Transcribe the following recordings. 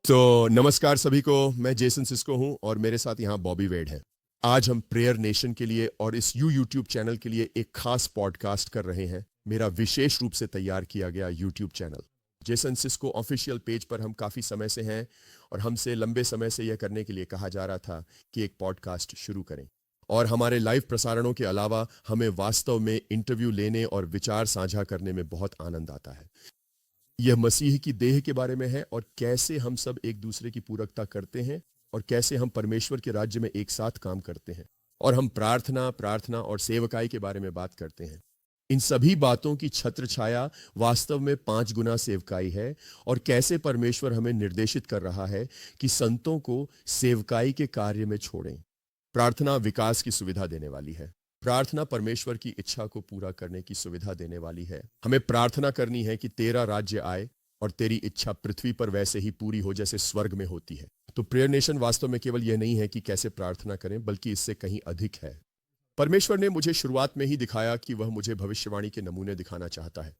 तो नमस्कार सभी को। मैं जेसन सिस्को हूं और मेरे साथ यहाँ बॉबी वेड है। आज हम प्रेयर नेशन के लिए और इस यूट्यूब चैनल के लिए एक खास पॉडकास्ट कर रहे हैं। मेरा विशेष रूप से तैयार किया गया YouTube channel Jason Cisco official page पर हम काफ़ी समय से हैं और हमसे लंबे समय से यह करने के लिए कहा जा रहा था कि एक पॉडकास्ट शुरू करें। और हमारे लाइव प्रसारणों के अलावा हमें वास्तव में इंटरव्यू लेने और विचार साझा करने में बहुत आनंद आता है। यह मसीह की देह के बारे में है और कैसे हम सब एक दूसरे की पूरकता करते हैं और कैसे हम परमेश्वर के राज्य में एक साथ काम करते हैं। और हम प्रार्थना प्रार्थना और सेवकाई के बारे में बात करते हैं। इन सभी बातों की छत्र छाया वास्तव में 5 गुना सेवकाई है और कैसे परमेश्वर हमें निर्देशित कर रहा है कि संतों को सेवकाई के कार्य में छोड़ें। प्रार्थना विकास की सुविधा देने वाली है। प्रार्थना परमेश्वर की इच्छा को पूरा करने की सुविधा देने वाली है। हमें प्रार्थना करनी है कि तेरा राज्य आए और तेरी इच्छा पृथ्वी पर वैसे ही पूरी हो जैसे स्वर्ग में होती है। तो प्रेयर नेशन वास्तव में केवल यह नहीं है कि कैसे प्रार्थना करें, बल्कि इससे कहीं अधिक है। परमेश्वर ने मुझे शुरुआत में ही दिखाया कि वह मुझे भविष्यवाणी के नमूने दिखाना चाहता है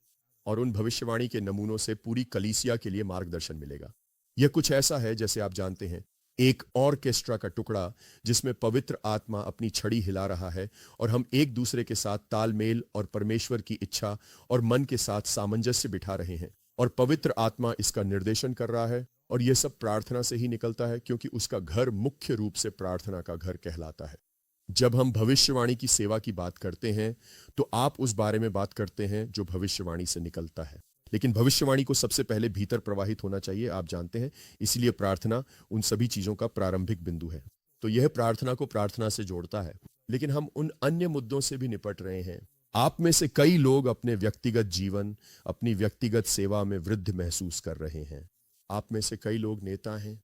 और उन भविष्यवाणी के नमूनों से पूरी कलीसिया के लिए मार्गदर्शन मिलेगा। यह कुछ ऐसा है जैसे आप जानते हैं, एक ऑर्केस्ट्रा का टुकड़ा जिसमें पवित्र आत्मा अपनी छड़ी हिला रहा है और हम एक दूसरे के साथ तालमेल और परमेश्वर की इच्छा और मन के साथ सामंजस्य बिठा रहे हैं और पवित्र आत्मा इसका निर्देशन कर रहा है। और यह सब प्रार्थना से ही निकलता है, क्योंकि उसका घर मुख्य रूप से प्रार्थना का घर कहलाता है। जब हम भविष्यवाणी की सेवा की बात करते हैं तो आप उस बारे में बात करते हैं जो भविष्यवाणी से निकलता है, लेकिन भविष्यवाणी को सबसे पहले भीतर प्रवाहित होना चाहिए, आप जानते हैं। इसलिए प्रार्थना उन सभी चीजों का प्रारंभिक बिंदु है। तो यह प्रार्थना को प्रार्थना से जोड़ता है, लेकिन हम उन अन्य मुद्दों से भी निपट रहे हैं। आप में से कई लोग अपने व्यक्तिगत जीवन, अपनी व्यक्तिगत सेवा में वृद्धि महसूस कर रहे हैं। आप में से कई लोग नेता हैं,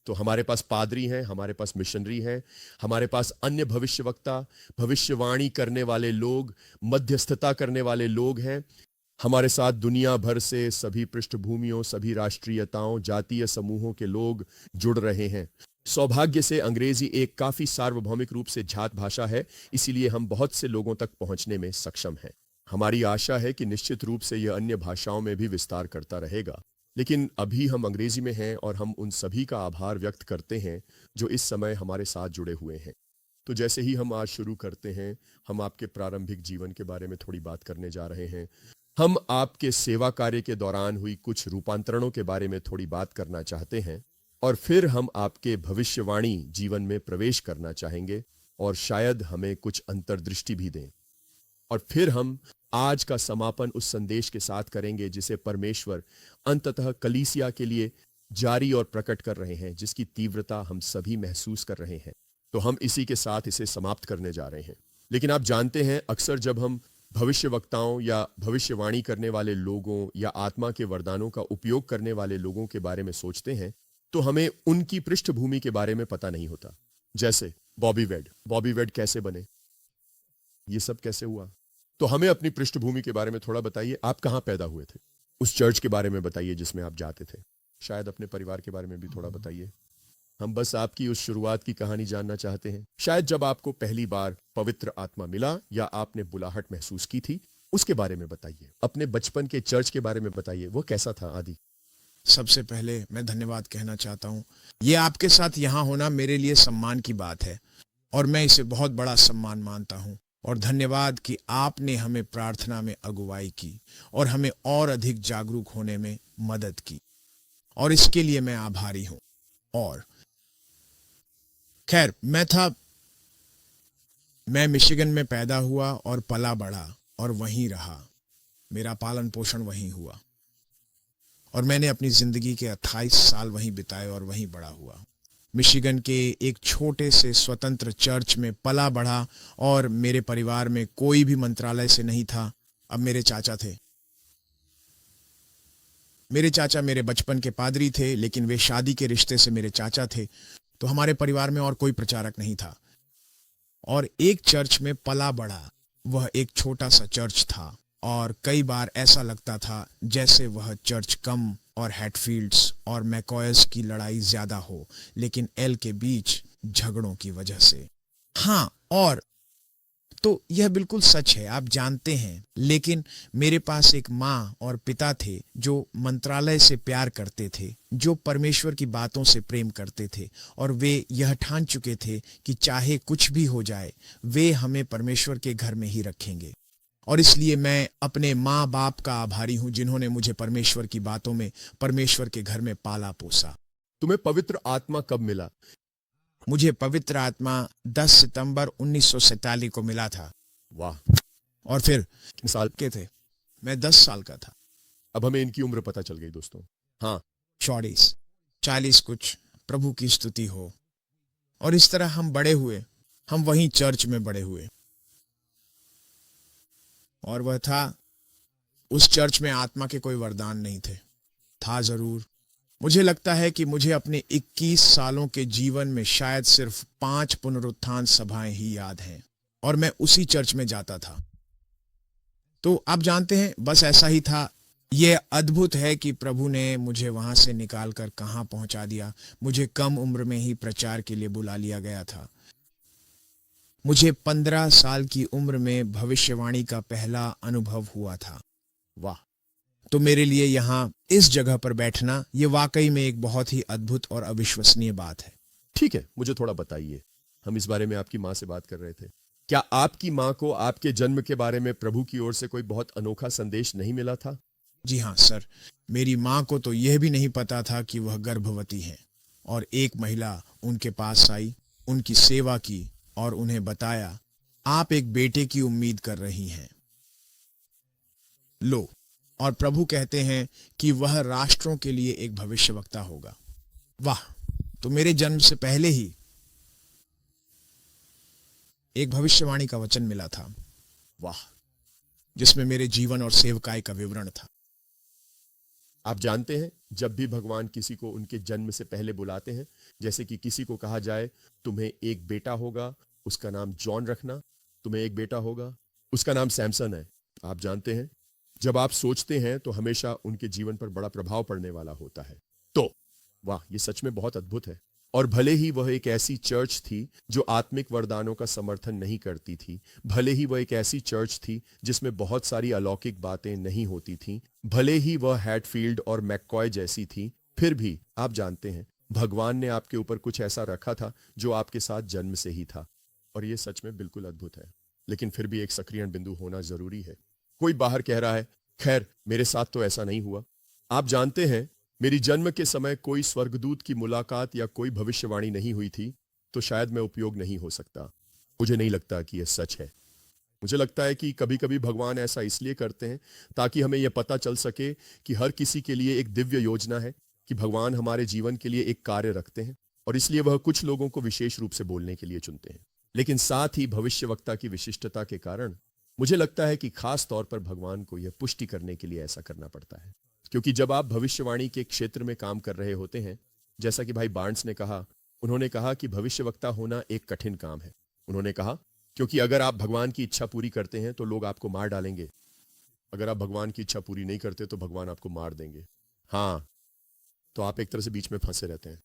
तो हमारे पास पादरी हैं, हमारे पास मिशनरी हैं, हमारे पास अन्य भविष्यवक्ता, भविष्यवाणी करने वाले लोग, मध्यस्थता करने वाले लोग हैं। हमारे साथ दुनिया भर से सभी पृष्ठभूमियों, सभी राष्ट्रीयताओं, जातीय समूहों के लोग जुड़ रहे हैं। सौभाग्य से अंग्रेजी एक काफी सार्वभौमिक रूप से जात भाषा है, इसीलिए हम बहुत से लोगों तक पहुंचने में सक्षम हैं। हमारी आशा है कि निश्चित रूप से यह अन्य भाषाओं में भी विस्तार करता रहेगा, लेकिन अभी हम अंग्रेजी में हैं और हम उन सभी का आभार व्यक्त करते हैं जो इस समय हमारे साथ जुड़े हुए हैं। तो जैसे ही हम आज शुरू करते हैं, हम आपके प्रारंभिक जीवन के बारे में थोड़ी बात करने जा रहे हैं। हम आपके सेवा कार्य के दौरान हुई कुछ रूपांतरणों के बारे में थोड़ी बात करना चाहते हैं और फिर हम आपके भविष्यवाणी जीवन में प्रवेश करना चाहेंगे और शायद हमें कुछ अंतर्दृष्टि भी दें। और फिर हम आज का समापन उस संदेश के साथ करेंगे जिसे परमेश्वर अंततः कलीसिया के लिए जारी और प्रकट कर रहे हैं, जिसकी तीव्रता हम सभी महसूस कर रहे हैं। तो हम इसी के साथ इसे समाप्त करने जा रहे हैं। लेकिन आप जानते हैं, अक्सर जब हम भविष्य वक्ताओं या भविष्यवाणी करने वाले लोगों या आत्मा के वरदानों का उपयोग करने वाले लोगों के बारे में सोचते हैं तो हमें उनकी पृष्ठभूमि के बारे में पता नहीं होता। जैसे बॉबी वेड कैसे बने, ये सब कैसे हुआ। तो हमें अपनी पृष्ठभूमि के बारे में थोड़ा बताइए। आप कहाँ पैदा हुए थे, उस चर्च के बारे में बताइए जिसमें आप जाते थे। शायद अपने परिवार के बारे में भी थोड़ा बताइए। हम बस आपकी उस शुरुआत की कहानी जानना चाहते हैं। शायद जब आपको पहली बार पवित्र आत्मा मिला या आपने बुलाहट महसूस की थी, उसके बारे में बताइए। अपने बचपन के चर्च के बारे में बताइए, वो कैसा था आदि। सबसे पहले मैं धन्यवाद कहना चाहता हूँ। ये आपके साथ यहाँ होना मेरे लिए सम्मान की बात है और मैं इसे बहुत बड़ा सम्मान मानता हूँ। और धन्यवाद कि आपने हमें प्रार्थना में अगुवाई की और हमें और अधिक जागरूक होने में मदद की, और इसके लिए मैं आभारी हूँ। और खैर, मैं मिशिगन में पैदा हुआ और पला बढ़ा और वहीं रहा। मेरा पालन पोषण वहीं हुआ और मैंने अपनी जिंदगी के 28 साल वहीं बिताए और वहीं बड़ा हुआ। मिशिगन के एक छोटे से स्वतंत्र चर्च में पला बढ़ा और मेरे परिवार में कोई भी मंत्रालय से नहीं था। अब मेरे चाचा थे। मेरे चाचा मेरे बचपन के पादरी थे, लेकिन वे शादी के रिश्ते से मेरे चाचा थे, तो हमारे परिवार में और कोई प्रचारक नहीं था। और एक चर्च में पला बढ़ा, वह एक छोटा सा चर्च था और कई बार ऐसा लगता था जैसे वह चर्च कम और हैटफील्ड्स और मैकॉयस की लड़ाई ज्यादा हो, लेकिन एल के बीच झगड़ों की वजह से। हाँ, और तो यह बिल्कुल सच है, आप जानते हैं। लेकिन मेरे पास एक माँ और पिता थे जो मंत्रालय से प्यार करते थे, जो परमेश्वर की बातों से प्रेम करते थे, और वे यह ठान चुके थे कि चाहे कुछ भी हो जाए, वे हमें परमेश्वर के घर में ही रखेंगे। और इसलिए मैं अपने माँ बाप का आभारी हूँ जिन्होंने मुझे परमेश्वर की बातों में, परमेश्वर के घर में पाला पोसा। तुम्हें पवित्र आत्मा कब मिला? मुझे पवित्र आत्मा 10 सितंबर 1947 को मिला था। वाह। और फिर कितने साल के थे? मैं 10 साल का था। अब हमें इनकी उम्र पता चल गई दोस्तों। हाँ, 40 कुछ, प्रभु की स्तुति हो। और इस तरह हम बड़े हुए, हम वहीं चर्च में बड़े हुए। और वह था, उस चर्च में आत्मा के कोई वरदान नहीं थे। था जरूर। मुझे लगता है कि मुझे अपने 21 सालों के जीवन में शायद सिर्फ 5 पुनरुत्थान सभाएं ही याद हैं, और मैं उसी चर्च में जाता था। तो आप जानते हैं, बस ऐसा ही था। यह अद्भुत है कि प्रभु ने मुझे वहां से निकालकर कहां पहुंचा दिया। मुझे कम उम्र में ही प्रचार के लिए बुला लिया गया था। मुझे 15 साल की उम्र में भविष्यवाणी का पहला अनुभव हुआ था। वाह। तो मेरे लिए यहाँ इस जगह पर बैठना, ये वाकई में एक बहुत ही अद्भुत और अविश्वसनीय बात है। ठीक है, मुझे थोड़ा बताइए। हम इस बारे में आपकी माँ से बात कर रहे थे। क्या आपकी माँ को आपके जन्म के बारे में प्रभु की ओर से कोई बहुत अनोखा संदेश नहीं मिला था? जी हाँ सर, मेरी माँ को तो यह भी नहीं पता था कि वह गर्भवती है। और एक महिला उनके पास आई, उनकी सेवा की और उन्हें बताया, आप एक बेटे की उम्मीद कर रही हैं। लो, और प्रभु कहते हैं कि वह राष्ट्रों के लिए एक भविष्यवक्ता होगा। वाह। तो मेरे जन्म से पहले ही एक भविष्यवाणी का वचन मिला था। वाह। जिसमें मेरे जीवन और सेवकाई का विवरण था। आप जानते हैं, जब भी भगवान किसी को उनके जन्म से पहले बुलाते हैं, जैसे कि किसी को कहा जाए तुम्हें एक बेटा होगा, उसका नाम जॉन रखना, तुम्हें एक बेटा होगा, उसका नाम सैमसन है। आप जानते हैं, जब आप सोचते हैं तो हमेशा उनके जीवन पर बड़ा प्रभाव पड़ने वाला होता है। तो वाह, ये सच में बहुत अद्भुत है। और भले ही वह एक ऐसी चर्च थी जो आत्मिक वरदानों का समर्थन नहीं करती थी, भले ही वह एक ऐसी चर्च थी जिसमें बहुत सारी अलौकिक बातें नहीं होती थीं, भले ही वह हैटफील्ड और मैककॉय जैसी थी, फिर भी आप जानते हैं, भगवान ने आपके ऊपर कुछ ऐसा रखा था जो आपके साथ जन्म से ही था। और यह सच में बिल्कुल अद्भुत है। लेकिन फिर भी एक सक्रियण बिंदु होना जरूरी है। कोई बाहर कह रहा है, खैर मेरे साथ तो ऐसा नहीं हुआ। आप जानते हैं, मेरी जन्म के समय कोई स्वर्गदूत की मुलाकात या कोई भविष्यवाणी नहीं हुई थी, तो शायद मैं उपयोग नहीं हो सकता। मुझे नहीं लगता कि यह सच है। मुझे लगता है कि कभी कभी भगवान ऐसा इसलिए करते हैं ताकि हमें यह पता चल सके कि हर किसी के लिए एक दिव्य योजना है, कि भगवान हमारे जीवन के लिए एक कार्य रखते हैं, और इसलिए वह कुछ लोगों को विशेष रूप से बोलने के लिए चुनते हैं। लेकिन साथ ही भविष्यवक्ता की विशिष्टता के कारण मुझे लगता है कि खास तौर पर भगवान को यह पुष्टि करने के लिए ऐसा करना पड़ता है। क्योंकि जब आप भविष्यवाणी के क्षेत्र में काम कर रहे होते हैं, जैसा कि भाई बार्न्स ने कहा, उन्होंने कहा कि भविष्यवक्ता होना एक कठिन काम है। उन्होंने कहा, क्योंकि अगर आप भगवान की इच्छा पूरी करते हैं तो लोग आपको मार डालेंगे, अगर आप भगवान की इच्छा पूरी नहीं करते तो भगवान आपको मार देंगे। हाँ, तो आप एक तरह से बीच में फंसे रहते हैं।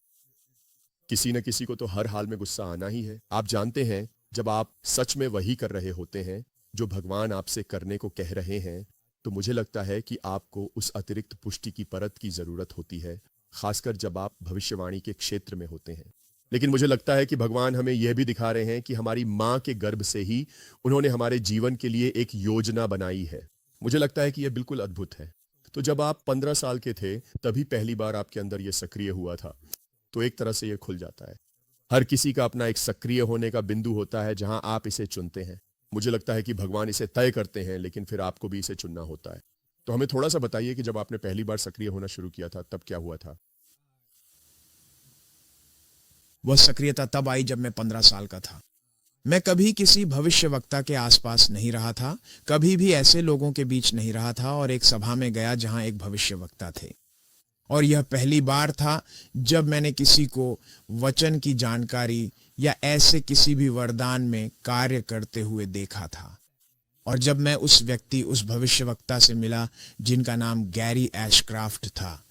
किसी न किसी को तो हर हाल में गुस्सा आना ही है। आप जानते हैं, जब आप सच में वही कर रहे होते हैं जो भगवान आपसे करने को कह रहे हैं, तो मुझे लगता है कि आपको उस अतिरिक्त पुष्टि की परत की जरूरत होती है, खासकर जब आप भविष्यवाणी के क्षेत्र में होते हैं। लेकिन मुझे लगता है कि भगवान हमें यह भी दिखा रहे हैं कि हमारी माँ के गर्भ से ही उन्होंने हमारे जीवन के लिए एक योजना बनाई है। मुझे लगता है कि यह बिल्कुल अद्भुत है। तो जब आप 15 साल के थे, तभी पहली बार आपके अंदर यह सक्रिय हुआ था, तो एक तरह से यह खुल जाता है। हर किसी का अपना एक सक्रिय होने का बिंदु होता है जहां आप इसे चुनते हैं। मुझे लगता है कि भगवान इसे तय करते हैं, लेकिन फिर आपको भी इसे चुनना होता है। तो हमें थोड़ा सा बताइए कि जब आपने पहली बार सक्रिय होना शुरू किया था, तब क्या हुआ था? वह सक्रियता तब आई जब मैं 15 साल का था। मैं कभी किसी भविष्यवक्ता के आसपास नहीं रहा था, कभी भी ऐसे लोगों के बीच नहीं रहा था, और एक सभा में गया जहां एक भविष्यवक्ता थे। और यह पहली बार था जब मैंने किसी को वचन की जानकारी या ऐसे किसी भी वरदान में कार्य करते हुए देखा था। और जब मैं उस व्यक्ति, उस भविष्यवक्ता से मिला जिनका नाम गैरी एशक्राफ्ट था,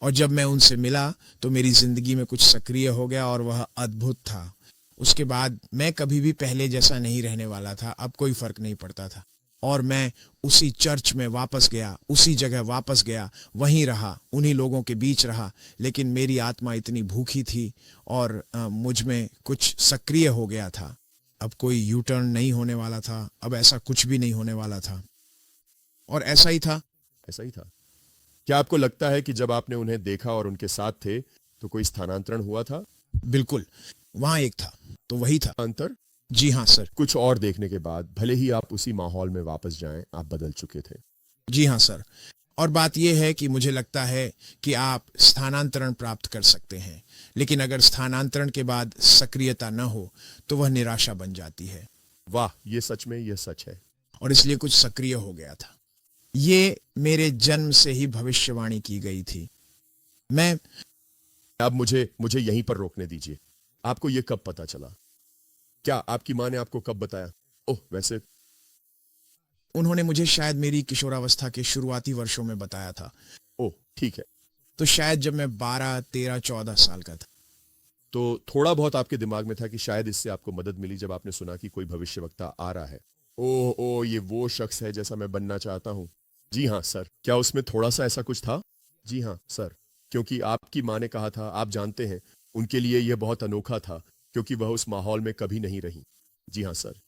और जब मैं उनसे मिला तो मेरी जिंदगी में कुछ सक्रिय हो गया, और वह अद्भुत था। उसके बाद मैं कभी भी पहले जैसा नहीं रहने वाला था। अब कोई फर्क नहीं पड़ता था और मैं उसी चर्च में वापस गया, उसी जगह वापस गया, वहीं रहा, उन्हीं लोगों के बीच रहा। लेकिन मेरी आत्मा इतनी भूखी थी और मुझ में कुछ सक्रिय हो गया था। अब कोई यू टर्न नहीं होने वाला था, अब ऐसा कुछ भी नहीं होने वाला था। और ऐसा ही था। ऐसा ही था। क्या आपको लगता है कि जब आपने उन्हें देखा और उनके साथ थे तो कोई स्थानांतरण हुआ था? बिल्कुल, वहां एक था तो वही था। अंतर? जी हाँ सर। कुछ और देखने के बाद भले ही आप उसी माहौल में वापस जाएं, आप बदल चुके थे। जी हाँ सर। और बात यह है कि मुझे लगता है कि आप स्थानांतरण प्राप्त कर सकते हैं, लेकिन अगर स्थानांतरण के बाद सक्रियता न हो तो वह निराशा बन जाती है। वाह, ये सच में ये सच है। और इसलिए कुछ सक्रिय हो गया था। ये मेरे जन्म से ही भविष्यवाणी की गई थी। मैं अब मुझे यहीं पर रोकने दीजिए। आपको ये कब पता चला? क्या आपकी माँ ने आपको कब बताया? ओह, वैसे उन्होंने मुझे शायद मेरी किशोरावस्था के शुरुआती वर्षों में बताया था। ओह, ठीक है। तो शायद जब मैं 12, 13, 14 साल का था। तो थोड़ा बहुत आपके दिमाग में था कि शायद इससे आपको मदद मिली जब आपने सुना कि कोई भविष्यवक्ता आ रहा है। ओह ओह, ये वो शख्स है जैसा मैं बनना चाहता हूँ। जी हाँ सर। क्या उसमें थोड़ा सा ऐसा कुछ था? जी हाँ सर, क्योंकि आपकी माँ ने कहा था, आप जानते हैं, उनके लिए यह बहुत अनोखा था क्योंकि वह उस माहौल में कभी नहीं रही। जी हाँ सर।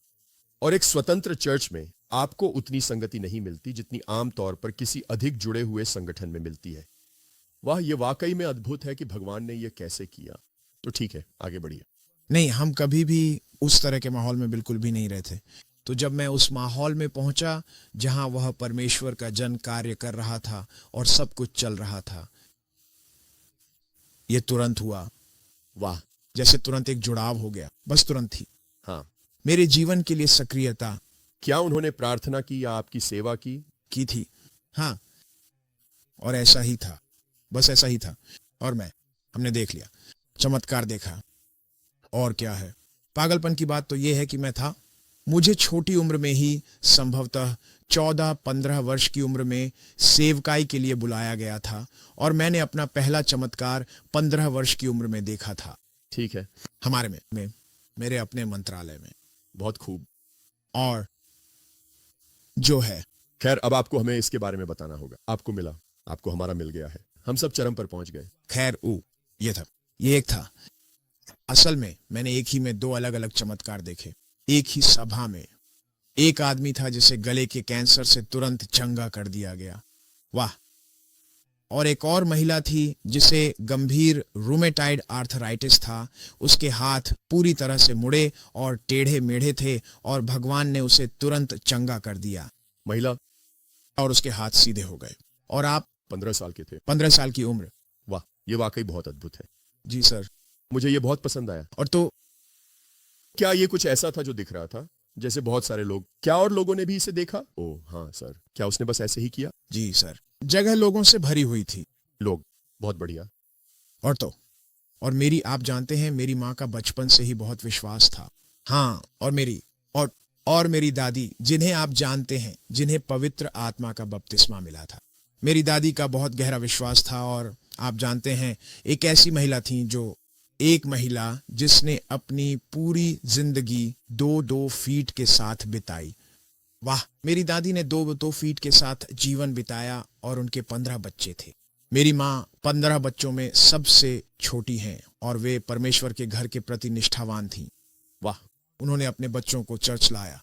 और एक स्वतंत्र चर्च में आपको उतनी संगति नहीं मिलती जितनी आमतौर पर किसी अधिक जुड़े हुए संगठन में मिलती है। वाह, ये वाकई में अद्भुत है कि भगवान ने यह कैसे किया। तो ठीक है, आगे बढ़िए। नहीं, हम कभी भी उस तरह के माहौल में बिल्कुल भी नहीं रहते। तो जब मैं उस माहौल में पहुंचा जहां वह परमेश्वर का जन कार्य कर रहा था और सब कुछ चल रहा था, ये तुरंत हुआ। वाह। जैसे तुरंत एक जुड़ाव हो गया, बस तुरंत ही हाँ। मेरे जीवन के लिए सक्रियता क्या उन्होंने प्रार्थना की या आपकी सेवा की? थी। हाँ, और ऐसा ही था, बस ऐसा ही था। और हमने देख लिया, चमत्कार देखा। और क्या है, पागलपन की बात तो यह है कि मुझे छोटी उम्र में ही, संभवतः 14-15 वर्ष की उम्र में सेवकाई के लिए बुलाया गया था और मैंने अपना पहला चमत्कार 15 वर्ष की उम्र में देखा था। ठीक है। हमारे में मेरे अपने मंत्रालय में। बहुत खूब। और जो है, खैर, अब आपको हमें इसके बारे में बताना होगा। आपको मिला, आपको हमारा मिल गया है, हम सब चरम पर पहुंच गए। खैर ये एक था। असल में मैंने एक ही में 2 अलग अलग चमत्कार देखे, एक ही सभा में। एक आदमी था जिसे गले के कैंसर से तुरंत चंगा कर दिया गया। वाह। और एक और महिला थी जिसे गंभीर रूमेटाइड आर्थराइटिस था। उसके हाथ पूरी तरह से मुड़े और टेढ़े मेढ़े थे और भगवान ने उसे तुरंत चंगा कर दिया। महिला? और उसके हाथ सीधे हो गए। और आप 15 साल के थे? 15 साल की उम्र। वाह, ये वाकई बहुत अद्भुत है। जी सर। मुझे ये बहुत पसंद आया। और तो क्या ये कुछ ऐसा था जो दिख रहा था जैसे बहुत सारे लोग? क्या और लोगों ने भी इसे देखा? ओह हाँ सर। क्या उसने बस ऐसे ही किया? जी सर, जगह लोगों से भरी हुई थी। लोग? बहुत बढ़िया। और मेरी, आप जानते हैं, मेरी माँ का बचपन से ही बहुत विश्वास था। हाँ, और मेरी दादी, जिन्हें आप जानते हैं, जिन्हें पवित्र आत्मा का बपतिस्मा मिला था। मेरी दादी का बहुत गहरा विश्वास था। और आप जानते हैं, एक ऐसी महिला थी एक महिला जिसने अपनी पूरी जिंदगी 2-2 फीट के साथ बिताई। वाह। मेरी दादी ने 2-2 फीट के साथ जीवन बिताया और उनके 15 बच्चे थे। मेरी माँ 15 बच्चों में सबसे छोटी हैं और वे परमेश्वर के घर के प्रति निष्ठावान थीं। वाह। उन्होंने अपने बच्चों को चर्च लाया।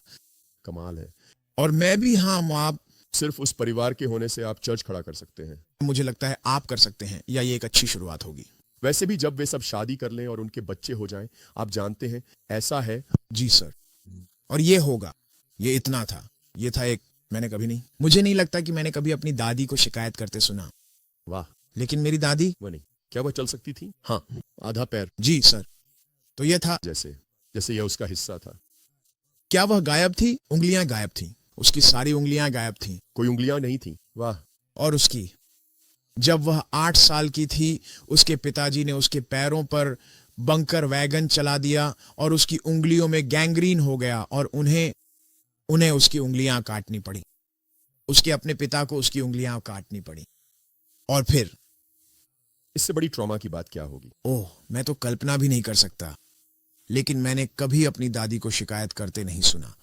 कमाल है। और मैं भी, हाँ, आप सिर्फ उस परिवार के होने से आप चर्च खड़ा कर सकते हैं। मुझे लगता है आप कर सकते हैं, या ये एक अच्छी शुरुआत होगी। वैसे भी जब वे सब शादी कर लें और उनके बच्चे हो जाएं, आप जानते हैं, ऐसा है। जी सर। और ये होगा, ये इतना था, ये था एक, मुझे नहीं लगता कि मैंने कभी अपनी दादी को शिकायत करते सुना। वाह। लेकिन मेरी दादी, वो नहीं, क्या वह चल सकती थी? हाँ, आधा पैर। जी सर। तो ये था जैसे यह उसका हिस्सा था। क्या वह गायब थी? उंगलियां गायब थी, उसकी सारी उंगलियां गायब थी। कोई उंगलियां नहीं थी? वाह। और उसकी, जब वह 8 साल की थी, उसके पिताजी ने उसके पैरों पर बंकर वैगन चला दिया और उसकी उंगलियों में गैंग्रीन हो गया और उन्हें उसकी उंगलियां काटनी पड़ी। उसके अपने पिता को उसकी उंगलियां काटनी पड़ी। और फिर इससे बड़ी ट्रॉमा की बात क्या होगी? ओह, मैं तो कल्पना भी नहीं कर सकता। लेकिन मैंने कभी अपनी दादी को शिकायत करते नहीं सुना।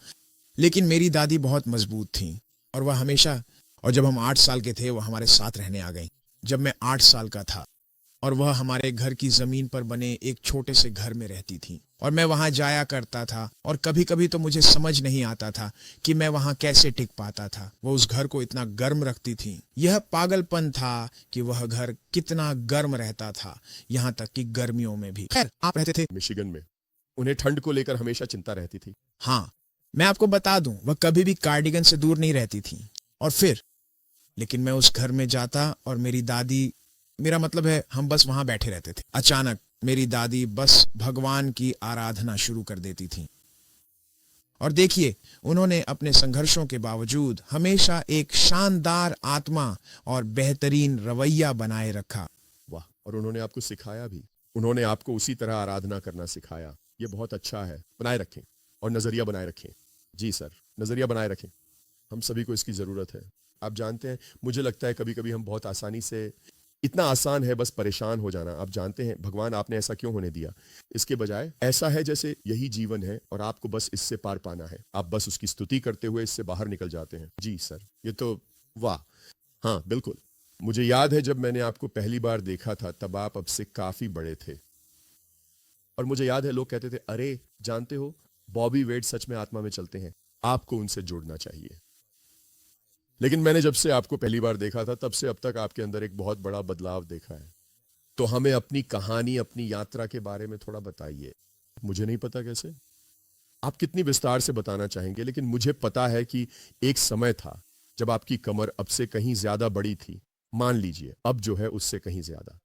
लेकिन मेरी दादी बहुत मजबूत थी और वह हमेशा, और जब हम 8 साल के थे वह हमारे साथ रहने आ गई। जब मैं 8 साल का था और वह हमारे घर की जमीन पर बने एक छोटे से घर में रहती थी और मैं वहां जाया करता था और कभी कभी तो मुझे समझ नहीं आता था कि मैं वहां कैसे टिक पाता था। वो उस घर को इतना गर्म रखती थी। यह पागलपन था कि वह घर कितना गर्म रहता था, यहाँ तक कि गर्मियों में भी। खैर, आप रहते थे मिशिगन में। उन्हें ठंड को लेकर हमेशा चिंता रहती थी। हाँ, मैं आपको बता दूं, वह कभी भी कार्डिगन से दूर नहीं रहती थी। और फिर लेकिन मैं उस घर में जाता और मेरी दादी, मेरा मतलब है हम बस वहां बैठे रहते थे। अचानक मेरी दादी बस भगवान की आराधना शुरू कर देती थी। और देखिए, उन्होंने अपने संघर्षों के बावजूद हमेशा एक शानदार आत्मा और बेहतरीन रवैया बनाए रखा। वाह। और उन्होंने आपको सिखाया भी। उन्होंने आपको उसी तरह आराधना करना सिखाया। ये बहुत अच्छा है। बनाए रखें और नजरिया बनाए रखें। जी सर, नजरिया बनाए रखें। हम सभी को इसकी जरूरत है। आप जानते हैं, मुझे लगता है कभी कभी हम बहुत आसानी से, इतना आसान है बस परेशान हो जाना। आप जानते हैं भगवान आपने ऐसा क्यों होने दिया? इसके बजाय ऐसा है जैसे यही जीवन है और आपको बस इससे पार पाना है। आप बस उसकी स्तुति करते हुए इससे बाहर निकल जाते हैं। जी सर, ये तो वाह। हाँ बिल्कुल। मुझे याद है जब मैंने आपको पहली बार देखा था तब आप अब से काफी बड़े थे और मुझे याद है लोग कहते थे, अरे जानते हो बॉबी वेड सच में आत्मा में चलते हैं, आपको उनसे जुड़ना चाहिए। लेकिन मैंने जब से आपको पहली बार देखा था तब से अब तक आपके अंदर एक बहुत बड़ा बदलाव देखा है। तो हमें अपनी कहानी, अपनी यात्रा के बारे में थोड़ा बताइए। मुझे नहीं पता कैसे, आप कितनी विस्तार से बताना चाहेंगे, लेकिन मुझे पता है कि एक समय था जब आपकी कमर अब से कहीं ज्यादा बड़ी थी। मान लीजिए अब जो है उससे कहीं ज्यादा।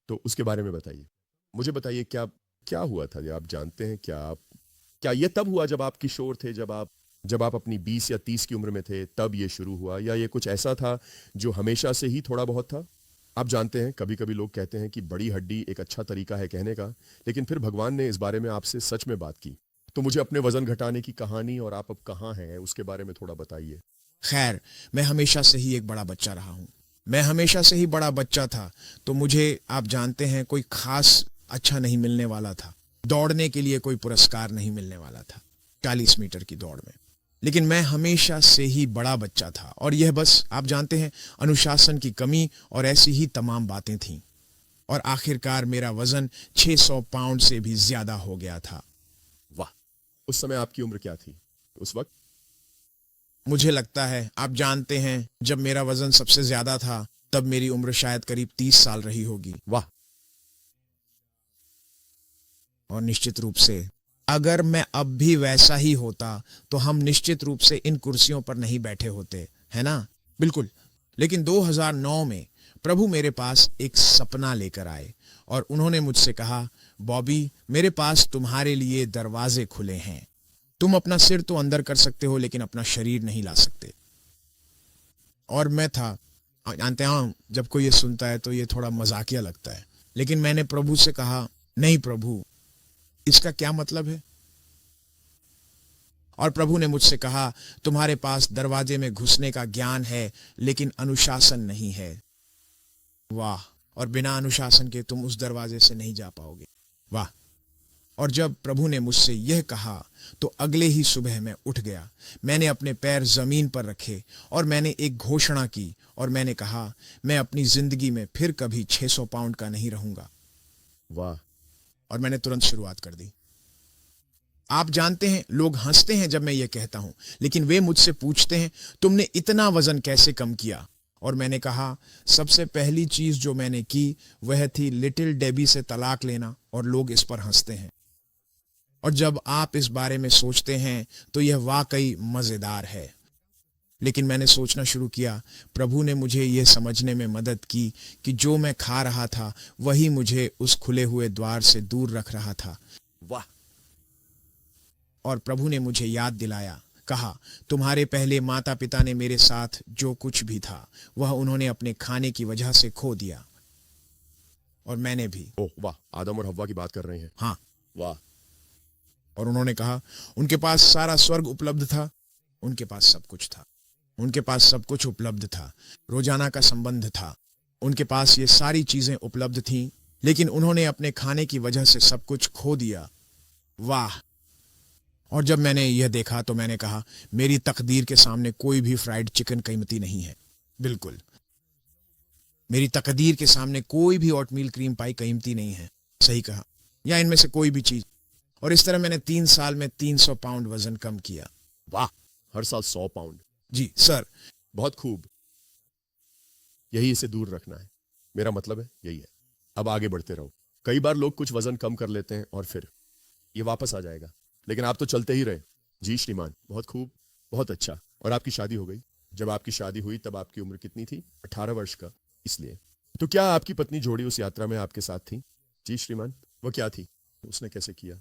तो उसके बारे में बताइए। मुझे बताइए क्या क्या हुआ था। आप जानते हैं क्या ये तब हुआ जब आप किशोर थे, जब आप अपनी 20 या 30 की उम्र में थे तब ये शुरू हुआ, या ये कुछ ऐसा था जो हमेशा से ही थोड़ा बहुत था? आप जानते हैं कभी कभी लोग कहते हैं कि बड़ी हड्डी एक अच्छा तरीका है कहने का, लेकिन फिर भगवान ने इस बारे में आपसे सच में बात की। तो मुझे अपने वजन घटाने की कहानी और आप अब कहाँ हैं उसके बारे में थोड़ा बताइए। खैर, मैं हमेशा से ही एक बड़ा बच्चा रहा हूँ। मैं हमेशा से ही बड़ा बच्चा था, तो मुझे, आप जानते हैं, कोई खास अच्छा नहीं मिलने वाला था। दौड़ने के लिए कोई पुरस्कार नहीं मिलने वाला था 40 मीटर की दौड़ में। लेकिन मैं हमेशा से ही बड़ा बच्चा था और यह बस, आप जानते हैं, अनुशासन की कमी और ऐसी ही तमाम बातें थीं। और आखिरकार मेरा वजन 600 पाउंड से भी ज्यादा हो गया था। वाह। उस समय आपकी उम्र क्या थी उस वक्त? मुझे लगता है, आप जानते हैं, जब मेरा वजन सबसे ज्यादा था तब मेरी उम्र शायद करीब 30 साल रही होगी। वाह। और निश्चित रूप से अगर मैं अब भी वैसा ही होता तो हम निश्चित रूप से इन कुर्सियों पर नहीं बैठे होते, है ना? बिल्कुल। लेकिन 2009 में प्रभु मेरे पास एक सपना लेकर आए और उन्होंने मुझसे कहा, बॉबी, मेरे पास तुम्हारे लिए दरवाजे खुले हैं। तुम अपना सिर तो अंदर कर सकते हो लेकिन अपना शरीर नहीं ला सकते। और मैं था, जानते हैं, जब कोई ये सुनता है तो ये थोड़ा मजाकिया लगता है, लेकिन मैंने प्रभु से कहा, नहीं प्रभु, इसका क्या मतलब है? और प्रभु ने मुझसे कहा, तुम्हारे पास दरवाजे में घुसने का ज्ञान है लेकिन अनुशासन नहीं है। वाह। और बिना अनुशासन के तुम उस दरवाजे से नहीं जा पाओगे। वाह। और जब प्रभु ने मुझसे यह कहा तो अगले ही सुबह मैं उठ गया। मैंने अपने पैर जमीन पर रखे और मैंने एक घोषणा की और मैंने कहा, मैं अपनी जिंदगी में फिर कभी 600 पाउंड का नहीं रहूंगा। वाह। और मैंने तुरंत शुरुआत कर दी। आप जानते हैं, लोग हंसते हैं जब मैं ये कहता हूं, लेकिन वे मुझसे पूछते हैं, तुमने इतना वजन कैसे कम किया? और मैंने कहा, सबसे पहली चीज जो मैंने की वह थी लिटिल डेबी से तलाक लेना, और लोग इस पर हंसते हैं। और जब आप इस बारे में सोचते हैं तो यह वाकई मजेदार है। लेकिन मैंने सोचना शुरू किया। प्रभु ने मुझे यह समझने में मदद की कि जो मैं खा रहा था वही मुझे उस खुले हुए द्वार से दूर रख रहा था। वाह। और प्रभु ने मुझे याद दिलाया, कहा, तुम्हारे पहले माता पिता ने मेरे साथ जो कुछ भी था वह उन्होंने अपने खाने की वजह से खो दिया, और मैंने भी। ओह वाह। आदम और हव्वा की बात कर रहे हैं? हाँ। वाह। और उन्होंने कहा, उनके पास सारा स्वर्ग उपलब्ध था, उनके पास सब कुछ था, उनके पास सब कुछ उपलब्ध था, रोजाना का संबंध था, उनके पास ये सारी चीजें उपलब्ध थीं, लेकिन उन्होंने अपने खाने की वजह से सब कुछ खो दिया। वाह। और जब मैंने यह देखा तो मैंने कहा, मेरी तकदीर के सामने कोई भी फ्राइड चिकन कीमती नहीं है। बिल्कुल, मेरी तकदीर के सामने कोई भी ओटमील क्रीम पाई कीमती नहीं है। सही कहा, या इनमें से कोई भी चीज। और इस तरह मैंने 3 साल में 300 पाउंड वजन कम किया। वाह, हर साल 100 पाउंड। जी सर। बहुत खूब, यही इसे दूर रखना है। मेरा मतलब है यही है। अब आगे बढ़ते रहो। कई बार लोग कुछ वजन कम कर लेते हैं और फिर ये वापस आ जाएगा, लेकिन आप तो चलते ही रहे। जी श्रीमान, बहुत खूब, बहुत अच्छा। और आपकी शादी हो गई। जब आपकी शादी हुई तब आपकी उम्र कितनी थी? 18 वर्ष का। इसलिए तो क्या आपकी पत्नी जोड़ी उस यात्रा में आपके साथ थी? जी श्रीमान। वो क्या थी? उसने कैसे किया?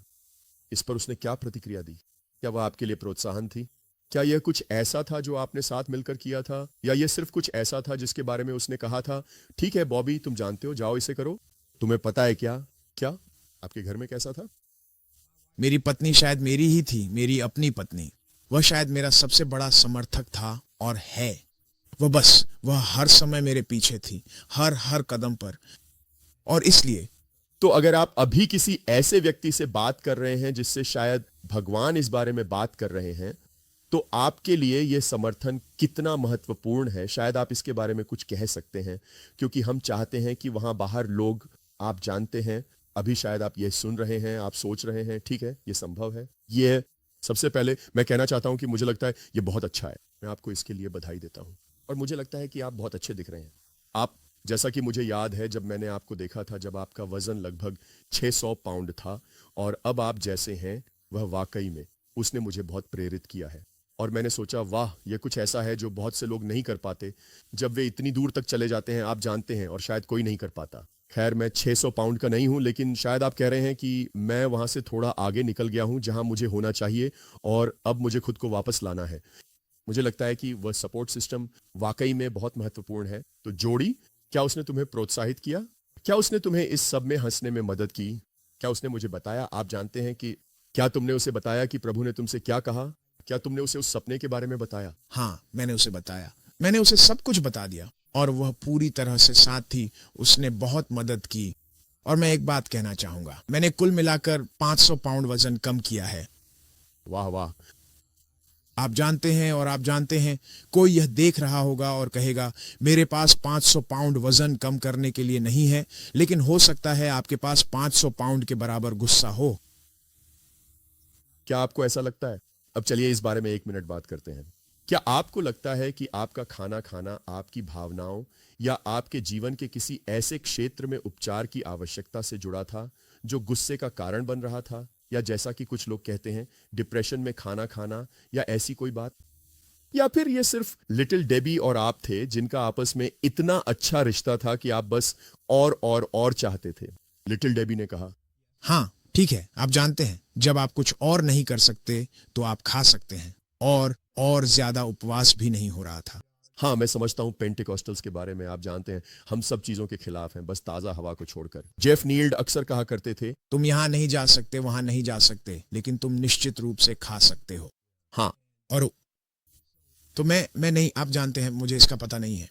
इस पर उसने क्या प्रतिक्रिया दी? क्या वह आपके लिए प्रोत्साहन थी? क्या यह कुछ ऐसा था जो आपने साथ मिलकर किया था, या यह सिर्फ कुछ ऐसा था जिसके बारे में उसने कहा था, ठीक है बॉबी तुम जानते हो, जाओ इसे करो? तुम्हें पता है क्या क्या आपके घर में कैसा था? मेरी पत्नी शायद मेरी ही थी, मेरी अपनी पत्नी। वह शायद मेरा सबसे बड़ा समर्थक था और है। वह हर समय मेरे पीछे थी, हर हर कदम पर। और इसलिए तो अगर आप अभी किसी ऐसे व्यक्ति से बात कर रहे हैं जिससे शायद भगवान इस बारे में बात कर रहे हैं, तो आपके लिए यह समर्थन कितना महत्वपूर्ण है, शायद आप इसके बारे में कुछ कह सकते हैं। क्योंकि हम चाहते हैं कि वहां बाहर लोग, आप जानते हैं, अभी शायद आप ये सुन रहे हैं, आप सोच रहे हैं, ठीक है ये संभव है। ये सबसे पहले मैं कहना चाहता हूं कि मुझे लगता है ये बहुत अच्छा है। मैं आपको इसके लिए बधाई देता हूं। और मुझे लगता है कि आप बहुत अच्छे दिख रहे हैं। आप, जैसा कि मुझे याद है जब मैंने आपको देखा था, जब आपका वजन लगभग 600 पाउंड था, और अब आप जैसे हैं, वह वाकई में उसने मुझे बहुत प्रेरित किया है। और मैंने सोचा वाह, ये कुछ ऐसा है जो बहुत से लोग नहीं कर पाते जब वे इतनी दूर तक चले जाते हैं, आप जानते हैं, और शायद कोई नहीं कर पाता। खैर, मैं 600 पाउंड का नहीं हूं, लेकिन शायद आप कह रहे हैं कि मैं वहां से थोड़ा आगे निकल गया हूं जहां मुझे होना चाहिए, और अब मुझे खुद को वापस लाना है। मुझे लगता है कि वह सपोर्ट सिस्टम वाकई में बहुत महत्वपूर्ण है। तो जोड़ी, क्या उसने तुम्हें प्रोत्साहित किया? क्या उसने तुम्हें इस सब में हंसने में मदद की? क्या उसने मुझे बताया, आप जानते हैं कि क्या तुमने उसे बताया कि प्रभु ने तुमसे क्या कहा? क्या तुमने उसे उस सपने के बारे में बताया? हाँ, मैंने उसे बताया। मैंने उसे सब कुछ बता दिया और वह पूरी तरह से साथ थी। उसने बहुत मदद की। और मैं एक बात कहना चाहूंगा, मैंने कुल मिलाकर 500 पाउंड वजन कम किया है। वाह वाह। आप जानते हैं, और आप जानते हैं, कोई यह देख रहा होगा और कहेगा, मेरे पास 500 पाउंड वजन कम करने के लिए नहीं है, लेकिन हो सकता है आपके पास 500 पाउंड के बराबर गुस्सा हो। क्या आपको ऐसा लगता है? अब चलिए इस बारे में 1 मिनट बात करते हैं। क्या आपको लगता है कि आपका खाना खाना आपकी भावनाओं या आपके जीवन के किसी ऐसे क्षेत्र में उपचार की आवश्यकता से जुड़ा था जो गुस्से का कारण बन रहा था, या जैसा कि कुछ लोग कहते हैं डिप्रेशन में खाना खाना, या ऐसी कोई बात? या फिर ये सिर्फ लिटिल डेबी और आप थे जिनका आपस में इतना अच्छा रिश्ता था कि आप बस और चाहते थे? लिटिल डेबी ने कहा, हाँ ठीक है, आप जानते हैं, जब आप कुछ और नहीं कर सकते तो आप खा सकते हैं। और ज्यादा उपवास भी नहीं हो रहा था। हाँ मैं समझता हूं पेंटिकॉस्टल्स के बारे में, आप जानते हैं हम सब चीजों के खिलाफ हैं, बस ताजा हवा को छोड़कर। जेफ नील्ड अक्सर कहा करते थे, तुम यहां नहीं जा सकते, वहां नहीं जा सकते, लेकिन तुम निश्चित रूप से खा सकते हो। हाँ। और तो मैं नहीं, आप जानते हैं, मुझे इसका पता नहीं है।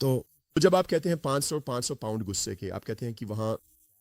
तो तो जब आप कहते हैं 500 पाउंड गुस्से के, आप कहते हैं कि वहां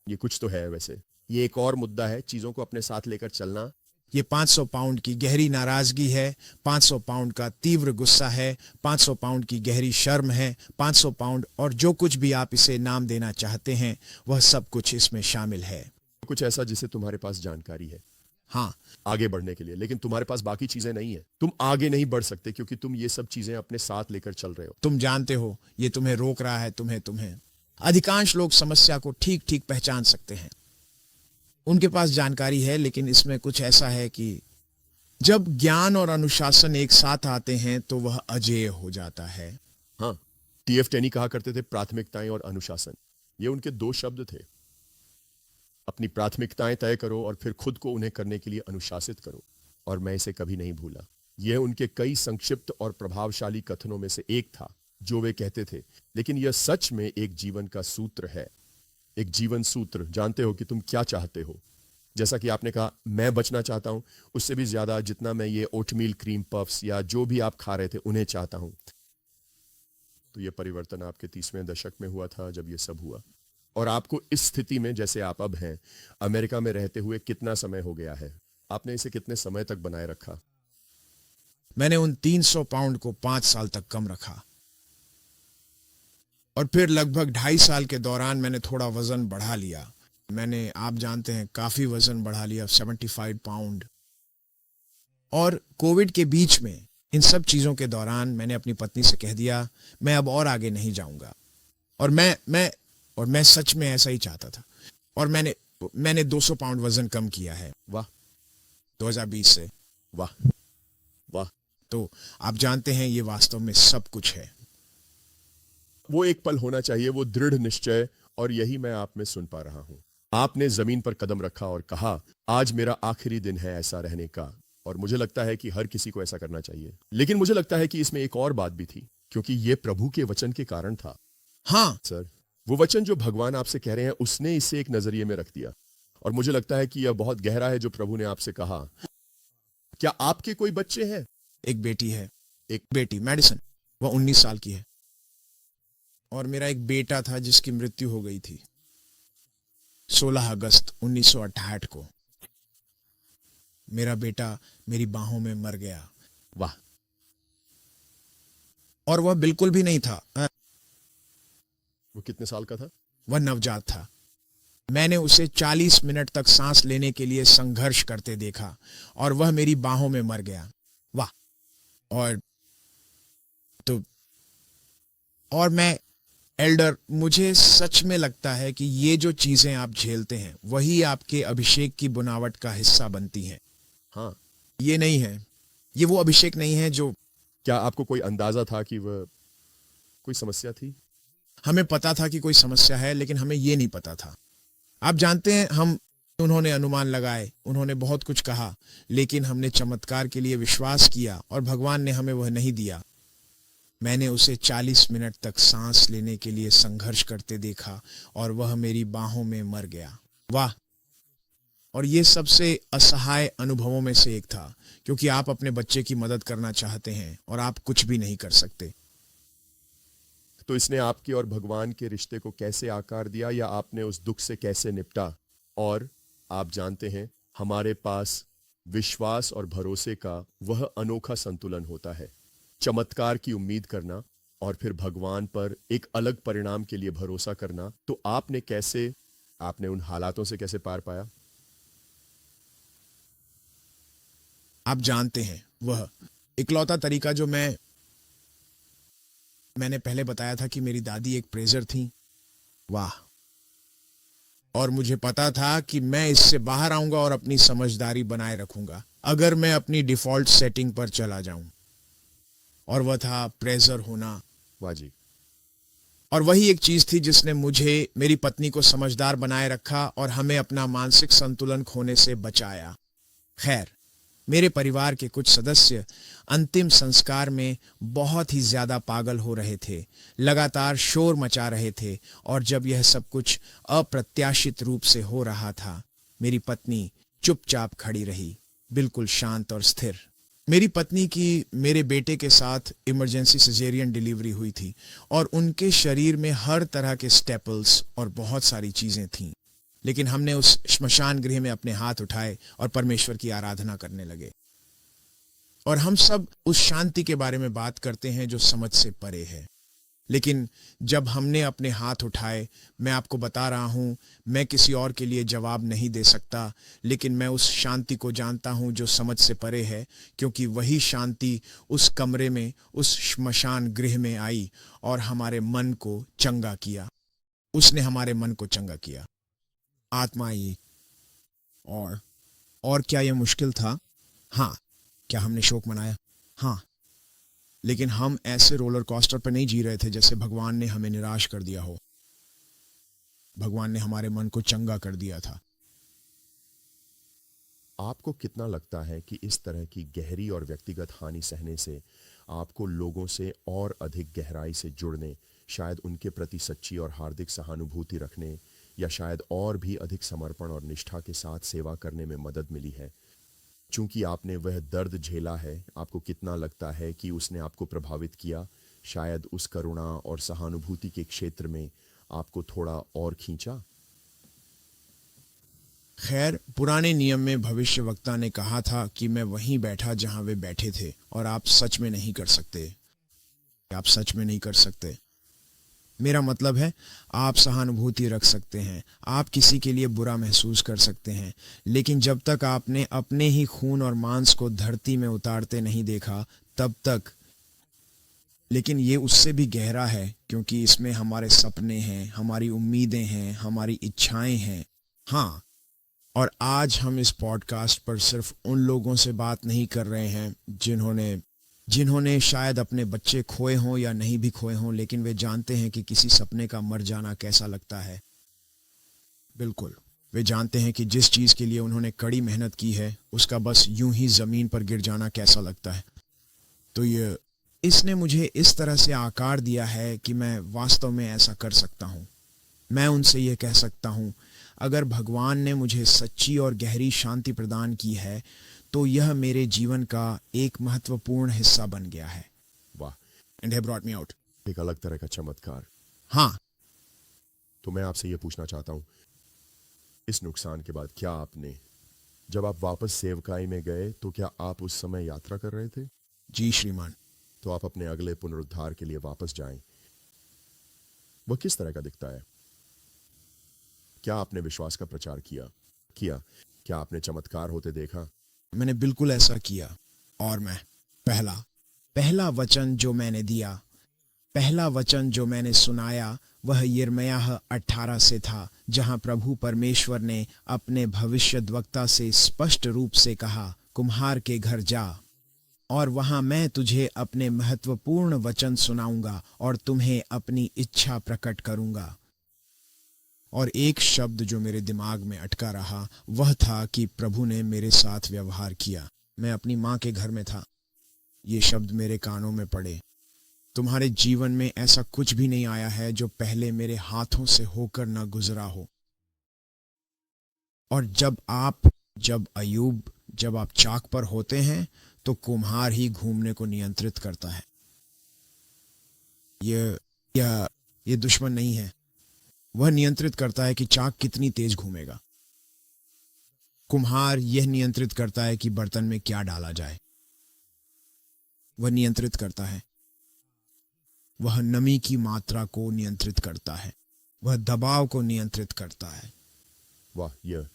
ये कुछ तो है। वैसे ये एक और मुद्दा है, चीजों को अपने साथ लेकर चलना। ये 500 पाउंड की गहरी नाराजगी है, 500 पाउंड का तीव्र गुस्सा है, 500 पाउंड की गहरी शर्म है, 500 पाउंड, और जो कुछ भी आप इसे नाम देना चाहते हैं, वह सब कुछ इसमें शामिल है। कुछ ऐसा जिसे तुम्हारे पास जानकारी है हाँ, आगे बढ़ने के लिए, लेकिन तुम्हारे पास बाकी चीजें नहीं है। तुम आगे नहीं बढ़ सकते क्योंकि तुम ये सब चीजें अपने साथ लेकर चल रहे हो। तुम जानते हो, ये तुम्हें रोक रहा है, तुम्हें। अधिकांश लोग समस्या को ठीक ठीक पहचान सकते हैं, उनके पास जानकारी है, लेकिन इसमें कुछ ऐसा है कि जब ज्ञान और अनुशासन एक साथ आते हैं तो वह अजेय हो जाता है। हाँ, टीएफ टेनी कहा करते थे प्राथमिकताएं और अनुशासन, ये उनके 2 शब्द थे। अपनी प्राथमिकताएं तय करो और फिर खुद को उन्हें करने के लिए अनुशासित करो। और मैं इसे कभी नहीं भूला। यह उनके कई संक्षिप्त और प्रभावशाली कथनों में से एक था जो वे कहते थे, लेकिन यह सच में एक जीवन का सूत्र है। एक जीवन सूत्र। जानते हो कि तुम क्या चाहते हो। जैसा कि आपने कहा, मैं बचना चाहता हूं, उससे भी ज्यादा जितना मैं ये ओटमील क्रीम पफ्स या जो भी आप खा रहे थे उन्हें चाहता हूं। तो यह परिवर्तन आपके 30वें दशक में हुआ था जब यह सब हुआ। और आपको इस स्थिति में जैसे आप अब हैं, अमेरिका में रहते हुए कितना समय हो गया है? आपने इसे कितने समय तक बनाए रखा? मैंने उन 300 पाउंड को 5 साल तक कम रखा और फिर लगभग 2.5 साल के दौरान मैंने थोड़ा वजन बढ़ा लिया। मैंने, आप जानते हैं, काफी वजन बढ़ा लिया, 75 पाउंड। और कोविड के बीच में इन सब चीजों के दौरान मैंने अपनी पत्नी से कह दिया मैं अब और आगे नहीं जाऊंगा। और मैं सच में ऐसा ही चाहता था। और मैंने 200 पाउंड वजन कम किया है। वाह 2020 से। वाह वाह। तो आप जानते हैं ये वास्तव में सब कुछ है। वो एक पल होना चाहिए, वो दृढ़ निश्चय, और यही मैं आप में सुन पा रहा हूं। आपने जमीन पर कदम रखा और कहा आज मेरा आखिरी दिन है ऐसा रहने का। और मुझे लगता है कि हर किसी को ऐसा करना चाहिए। लेकिन मुझे लगता है कि इसमें एक और बात भी थी, क्योंकि ये प्रभु के वचन के कारण था। हाँ सर, वो वचन जो भगवान आपसे कह रहे हैं, उसने इसे एक नजरिए में रख दिया। और मुझे लगता है कि यह बहुत गहरा है जो प्रभु ने आपसे कहा। क्या आपके कोई बच्चे हैं? एक बेटी है। एक बेटी मैडिसन, वह 19 साल की है। और मेरा एक बेटा था जिसकी मृत्यु हो गई थी 16 अगस्त 1968 को। मेरा बेटा मेरी बाहों में मर गया। वाह। और वह बिल्कुल भी नहीं था। वो कितने साल का था? वह नवजात था। मैंने उसे 40 मिनट तक सांस लेने के लिए संघर्ष करते देखा और वह मेरी बाहों में मर गया। वाह। और तो और मैं एल्डर, मुझे सच में लगता है कि ये जो चीजें आप झेलते हैं वही आपके अभिषेक की बुनावट का हिस्सा बनती हैं। हाँ। ये नहीं है, ये वो अभिषेक नहीं है जो। क्या आपको कोई अंदाजा था कि वह कोई समस्या थी? हमें पता था कि कोई समस्या है, लेकिन हमें ये नहीं पता था। आप जानते हैं, उन्होंने अनुमान लगाए, उन्होंने बहुत कुछ कहा, लेकिन हमने चमत्कार के लिए विश्वास किया और भगवान ने हमें वह नहीं दिया। मैंने उसे 40 मिनट तक सांस लेने के लिए संघर्ष करते देखा और वह मेरी बाहों में मर गया। वाह। और ये सबसे असहाय अनुभवों में से एक था, क्योंकि आप अपने बच्चे की मदद करना चाहते हैं और आप कुछ भी नहीं कर सकते। तो इसने आपके और भगवान के रिश्ते को कैसे आकार दिया, या आपने उस दुख से कैसे निपटा? और आप जानते हैं, हमारे पास विश्वास और भरोसे का वह अनोखा संतुलन होता है। चमत्कार की उम्मीद करना और फिर भगवान पर एक अलग परिणाम के लिए भरोसा करना। तो आपने उन हालातों से कैसे पार पाया? आप जानते हैं, वह इकलौता तरीका जो मैंने पहले बताया था कि मेरी दादी एक प्रेजर थी। वाह। और मुझे पता था कि मैं इससे बाहर आऊंगा और अपनी समझदारी बनाए रखूंगा अगर मैं अपनी डिफॉल्ट सेटिंग पर चला जाऊं। और वह था प्रेजर होना। वाह जी। और वही एक चीज थी जिसने मुझे, मेरी पत्नी को समझदार बनाए रखा और हमें अपना मानसिक संतुलन खोने से बचाया। खैर, मेरे परिवार के कुछ सदस्य अंतिम संस्कार में बहुत ही ज्यादा पागल हो रहे थे, लगातार शोर मचा रहे थे। और जब यह सब कुछ अप्रत्याशित रूप से हो रहा था, मेरी पत्नी चुपचाप खड़ी रही, बिल्कुल शांत और स्थिर। मेरी पत्नी की मेरे बेटे के साथ इमरजेंसी सिजेरियन डिलीवरी हुई थी और उनके शरीर में हर तरह के स्टेपल्स और बहुत सारी चीजें थीं। लेकिन हमने उस श्मशान गृह में अपने हाथ उठाए और परमेश्वर की आराधना करने लगे। और हम सब उस शांति के बारे में बात करते हैं जो समझ से परे है। लेकिन जब हमने अपने हाथ उठाए, मैं आपको बता रहा हूं, मैं किसी और के लिए जवाब नहीं दे सकता, लेकिन मैं उस शांति को जानता हूं जो समझ से परे है, क्योंकि वही शांति उस कमरे में, उस श्मशान गृह में आई और हमारे मन को चंगा किया। उसने हमारे मन को चंगा किया। आत्मा आई। और क्या यह मुश्किल था? हाँ। क्या हमने शोक मनाया? हाँ। लेकिन हम ऐसे रोलर कोस्टर पर नहीं जी रहे थे जैसे भगवान ने हमें निराश कर दिया हो। भगवान ने हमारे मन को चंगा कर दिया था। आपको कितना लगता है कि इस तरह की गहरी और व्यक्तिगत हानि सहने से आपको लोगों से और अधिक गहराई से जुड़ने, शायद उनके प्रति सच्ची और हार्दिक सहानुभूति रखने, या शायद और भी अधिक समर्पण और निष्ठा के साथ सेवा करने में मदद मिली है? चूंकि आपने वह दर्द झेला है, आपको कितना लगता है कि उसने आपको प्रभावित किया, शायद उस करुणा और सहानुभूति के क्षेत्र में आपको थोड़ा और खींचा? खैर, पुराने नियम में भविष्यवक्ता ने कहा था कि मैं वहीं बैठा जहां वे बैठे थे, और आप सच में नहीं कर सकते। आप सच में नहीं कर सकते। मेरा मतलब है, आप सहानुभूति रख सकते हैं, आप किसी के लिए बुरा महसूस कर सकते हैं, लेकिन जब तक आपने अपने ही खून और मांस को धरती में उतारते नहीं देखा, तब तक। लेकिन ये उससे भी गहरा है, क्योंकि इसमें हमारे सपने हैं, हमारी उम्मीदें हैं, हमारी इच्छाएं हैं। हाँ, और आज हम इस पॉडकास्ट पर सिर्फ उन लोगों से बात नहीं कर रहे हैं जिन्होंने शायद अपने बच्चे खोए हों या नहीं भी खोए हों, लेकिन वे जानते हैं कि किसी सपने का मर जाना कैसा लगता है। बिल्कुल, वे जानते हैं कि जिस चीज़ के लिए उन्होंने कड़ी मेहनत की है, उसका बस यूं ही ज़मीन पर गिर जाना कैसा लगता है। तो इसने मुझे इस तरह से आकार दिया है कि मैं वास्तव में ऐसा कर सकता हूँ। मैं उनसे ये कह सकता हूँ, अगर भगवान ने मुझे सच्ची और गहरी शांति प्रदान की है, तो यह मेरे जीवन का एक महत्वपूर्ण हिस्सा बन गया है। वाह, and he brought me out। एक अलग तरह का चमत्कार। हाँ, तो मैं आपसे ये पूछना चाहता हूँ, इस नुकसान के बाद क्या आपने, जब आप वापस सेवकाई में गए, तो क्या आप उस समय यात्रा कर रहे थे? जी श्रीमान। तो आप अपने अगले पुनरुद्धार के लिए वापस जाएं। वह किस तरह का दिखता है? क्या आपने विश्वास का प्रचार किया? क्या आपने चमत्कार होते देखा? मैंने बिल्कुल ऐसा किया। और मैं पहला वचन जो मैंने दिया, पहला वचन जो मैंने सुनाया, वह यिर्मयाह 18 से था, जहां प्रभु परमेश्वर ने अपने भविष्यद्वक्ता से स्पष्ट रूप से कहा, कुम्हार के घर जा, और वहां मैं तुझे अपने महत्वपूर्ण वचन सुनाऊंगा और तुम्हें अपनी इच्छा प्रकट करूंगा। और एक शब्द जो मेरे दिमाग में अटका रहा, वह था कि प्रभु ने मेरे साथ व्यवहार किया। मैं अपनी माँ के घर में था। ये शब्द मेरे कानों में पड़े, तुम्हारे जीवन में ऐसा कुछ भी नहीं आया है जो पहले मेरे हाथों से होकर न गुजरा हो। और जब आप चाक पर होते हैं, तो कुम्हार ही घूमने को नियंत्रित करता है। ये दुश्मन नहीं है। वह नियंत्रित करता है कि चाक कितनी तेज घूमेगा। कुम्हार यह नियंत्रित करता है कि बर्तन में क्या डाला जाए। वह नियंत्रित करता है। वह नमी की मात्रा को नियंत्रित करता है। वह दबाव को नियंत्रित करता है। वाह, यह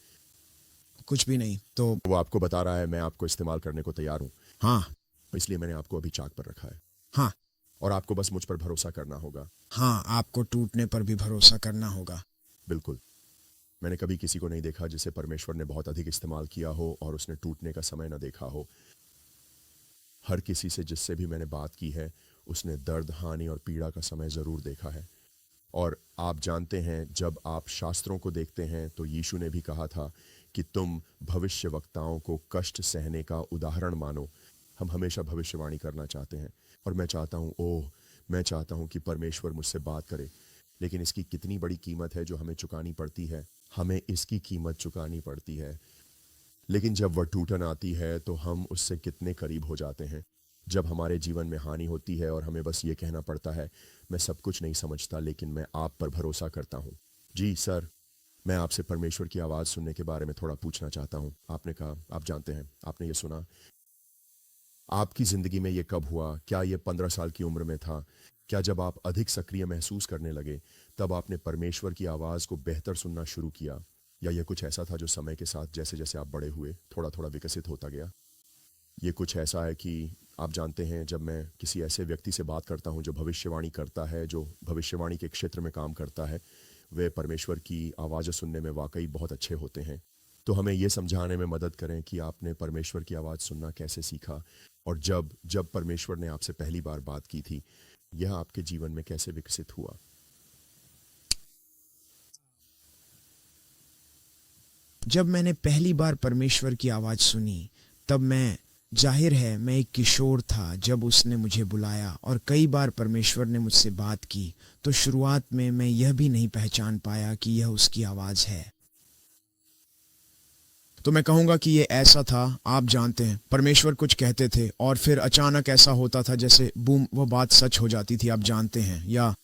कुछ भी नहीं। तो वो आपको बता रहा है, मैं आपको इस्तेमाल करने को तैयार हूं। हाँ, इसलिए मैंने आपको अभी चाक पर रखा है। हाँ, और आपको बस मुझ पर भरोसा करना होगा। हाँ, आपको टूटने पर भी भरोसा करना होगा। बिल्कुल। मैंने कभी किसी को नहीं देखा जिसे परमेश्वर ने बहुत अधिक इस्तेमाल किया हो और उसने टूटने का समय न देखा हो। हर किसी से जिससे भी मैंने बात की है, उसने दर्द, हानि और पीड़ा का समय जरूर देखा है। और आप जानते हैं, जब आप शास्त्रों को देखते हैं, तो यीशु ने भी कहा था कि तुम भविष्यवक्ताओं को कष्ट सहने का उदाहरण मानो। हम हमेशा भविष्यवाणी करना चाहते हैं, और मैं चाहता हूं कि परमेश्वर मुझसे बात करे, लेकिन इसकी कितनी बड़ी कीमत है जो हमें चुकानी पड़ती है। हमें इसकी कीमत चुकानी पड़ती है। लेकिन जब वह टूटन आती है, तो हम उससे कितने करीब हो जाते हैं। जब हमारे जीवन में हानि होती है और हमें बस ये कहना पड़ता है, मैं सब कुछ नहीं समझता, लेकिन मैं आप पर भरोसा करता हूँ। जी सर, मैं आपसे परमेश्वर की आवाज़ सुनने के बारे में थोड़ा पूछना चाहता हूँ। आपने कहा, आप जानते हैं, आपने ये सुना। आपकी ज़िंदगी में ये कब हुआ? क्या ये 15 साल की उम्र में था? क्या जब आप अधिक सक्रिय महसूस करने लगे, तब आपने परमेश्वर की आवाज़ को बेहतर सुनना शुरू किया? या ये कुछ ऐसा था जो समय के साथ, जैसे जैसे आप बड़े हुए, थोड़ा थोड़ा विकसित होता गया? ये कुछ ऐसा है कि आप जानते हैं, जब मैं किसी ऐसे व्यक्ति से बात करता हूं जो भविष्यवाणी करता है, जो भविष्यवाणी के क्षेत्र में काम करता है, वे परमेश्वर की आवाज़ सुनने में वाकई बहुत अच्छे होते हैं। तो हमें ये समझाने में मदद करें कि आपने परमेश्वर की आवाज़ सुनना कैसे सीखा, और जब परमेश्वर ने आपसे पहली बार बात की थी, यह आपके जीवन में कैसे विकसित हुआ? जब मैंने पहली बार परमेश्वर की आवाज़ सुनी, तब जाहिर है मैं एक किशोर था जब उसने मुझे बुलाया, और कई बार परमेश्वर ने मुझसे बात की। तो शुरुआत में मैं यह भी नहीं पहचान पाया कि यह उसकी आवाज़ है। तो मैं कहूँगा कि ये ऐसा था, आप जानते हैं, परमेश्वर कुछ कहते थे और फिर अचानक ऐसा होता था जैसे बूम, वह बात सच हो जाती थी, आप जानते हैं।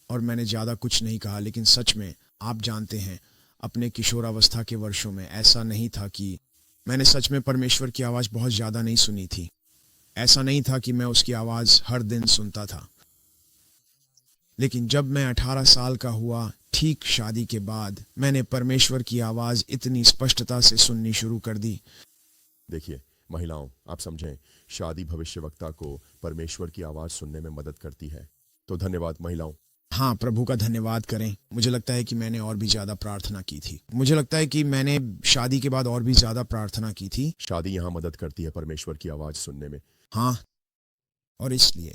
और मैंने ज़्यादा कुछ नहीं कहा, लेकिन सच में आप जानते हैं, अपने किशोरावस्था के वर्षों में ऐसा नहीं था कि मैंने सच में परमेश्वर की आवाज़ बहुत ज़्यादा नहीं सुनी थी। ऐसा नहीं था कि मैं उसकी आवाज़ हर दिन सुनता था। लेकिन जब मैं 18 साल का हुआ, ठीक शादी के बाद, मैंने परमेश्वर की आवाज़ इतनी स्पष्टता से सुननी शुरू कर दी। देखिए महिलाओं, आप समझें, शादी भविष्यवक्ता को परमेश्वर की आवाज सुनने में मदद करती है। तो धन्यवाद महिलाओं। हाँ, प्रभु का धन्यवाद करें। मुझे लगता है कि मैंने और भी ज़्यादा प्रार्थना की थी। मुझे लगता है कि मैंने शादी के बाद और भी ज़्यादा प्रार्थना की थी। शादी यहाँ मदद करती है परमेश्वर की आवाज सुनने में। हाँ, और इसलिए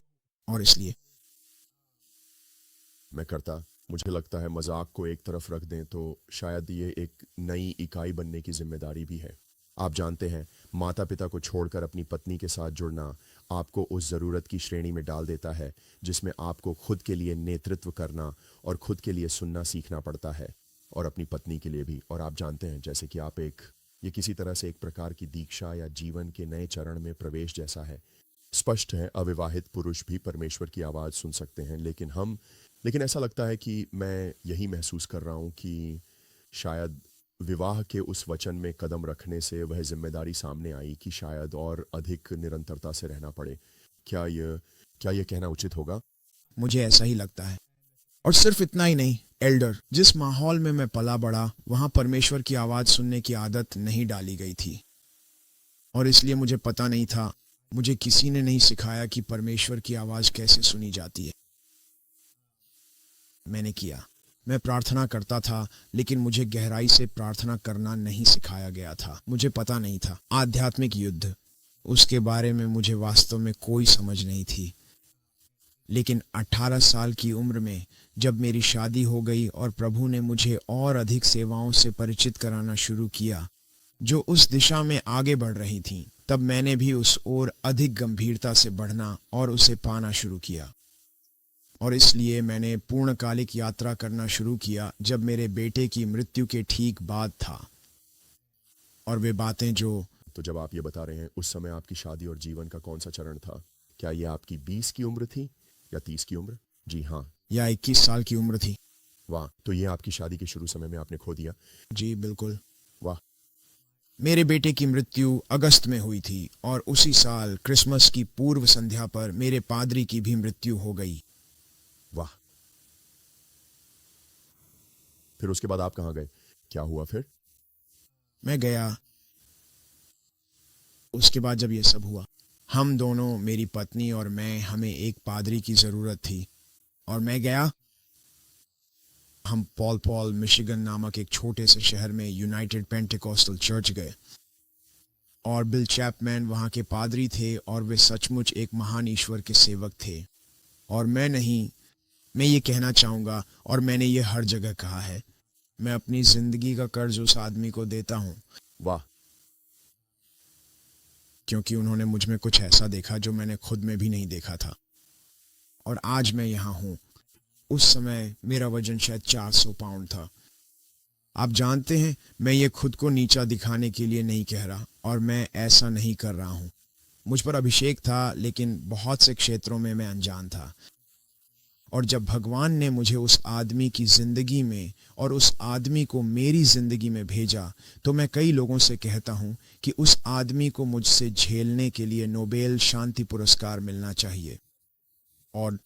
मैं करता, मुझे लगता है मजाक को एक तरफ रख दें तो शायद ये एक नई इकाई बनने की जिम्मेदारी भी है। आप जानते हैं, माता पिता को छोड़कर अपनी पत्नी के साथ जुड़ना आपको उस ज़रूरत की श्रेणी में डाल देता है जिसमें आपको खुद के लिए नेतृत्व करना और खुद के लिए सुनना सीखना पड़ता है, और अपनी पत्नी के लिए भी। और आप जानते हैं, जैसे कि ये किसी तरह से एक प्रकार की दीक्षा या जीवन के नए चरण में प्रवेश जैसा है। स्पष्ट है, अविवाहित पुरुष भी परमेश्वर की आवाज़ सुन सकते हैं, लेकिन ऐसा लगता है कि मैं यही महसूस कर रहा हूँ कि शायद विवाह के उस वचन में कदम रखने से वह जिम्मेदारी सामने आई कि शायद और अधिक निरंतरता से रहना पड़े। क्या यह कहना उचित होगा? मुझे ऐसा ही लगता है। और सिर्फ इतना ही नहीं, एल्डर, जिस माहौल में मैं पला बड़ा, वहाँ परमेश्वर की आवाज़ सुनने की आदत नहीं डाली गई थी। और इसलिए मुझे पता नहीं था, मुझे किसी ने नहीं सिखाया कि परमेश्वर की आवाज़ कैसे सुनी जाती है। मैंने किया। मैं प्रार्थना करता था, लेकिन मुझे गहराई से प्रार्थना करना नहीं सिखाया गया था। मुझे पता नहीं था। आध्यात्मिक युद्ध, उसके बारे में मुझे वास्तव में कोई समझ नहीं थी। लेकिन 18 साल की उम्र में जब मेरी शादी हो गई और प्रभु ने मुझे और अधिक सेवाओं से परिचित कराना शुरू किया जो उस दिशा में आगे बढ़ रही थीं, तब मैंने भी उस ओर अधिक गंभीरता से बढ़ना और उसे पाना शुरू किया। और इसलिए मैंने पूर्णकालिक यात्रा करना शुरू किया जब मेरे बेटे की मृत्यु के ठीक बाद था। और वे बातें जो तो जब आप ये बता रहे हैं, उस समय आपकी शादी और जीवन का कौन सा चरण था? क्या ये आपकी 20 की उम्र थी या 30 की उम्र? जी हाँ। या 21 साल की उम्र थी। वाह, तो ये आपकी शादी के शुरू समय में आपने खो दिया? जी बिल्कुल। वाह। मेरे बेटे की मृत्यु अगस्त में हुई थी और उसी साल क्रिसमस की पूर्व संध्या पर मेरे पादरी की भी मृत्यु हो गई। वाह। फिर उसके बाद आप कहाँ गए? क्या हुआ फिर? मैं गया। उसके बाद जब ये सब हुआ, हम दोनों, मेरी पत्नी और मैं, हमें एक पादरी की ज़रूरत थी और मैं गया। हम पॉल मिशिगन नामक एक छोटे से शहर में यूनाइटेड पेंटिकॉस्टल चर्च गए और बिल चैपमैन वहाँ के पादरी थे और वे सचमुच एक महान ईश्वर के सेवक थे। और मैं ये कहना चाहूँगा, और मैंने ये हर जगह कहा है, मैं अपनी ज़िंदगी का कर्ज उस आदमी को देता हूँ। वाह। क्योंकि उन्होंने मुझ में कुछ ऐसा देखा जो मैंने खुद में भी नहीं देखा था। और आज मैं यहाँ हूँ। उस समय मेरा वजन शायद 400 पाउंड था। आप जानते हैं, मैं ये खुद को नीचा दिखाने के लिए नहीं कह रहा और मैं ऐसा नहीं कर रहा हूँ। मुझ पर अभिषेक था, लेकिन बहुत से क्षेत्रों में मैं अनजान था। और जब भगवान ने मुझे उस आदमी की ज़िंदगी में और उस आदमी को मेरी ज़िंदगी में भेजा, तो मैं कई लोगों से कहता हूँ कि उस आदमी को मुझसे झेलने के लिए नोबेल शांति पुरस्कार मिलना चाहिए। और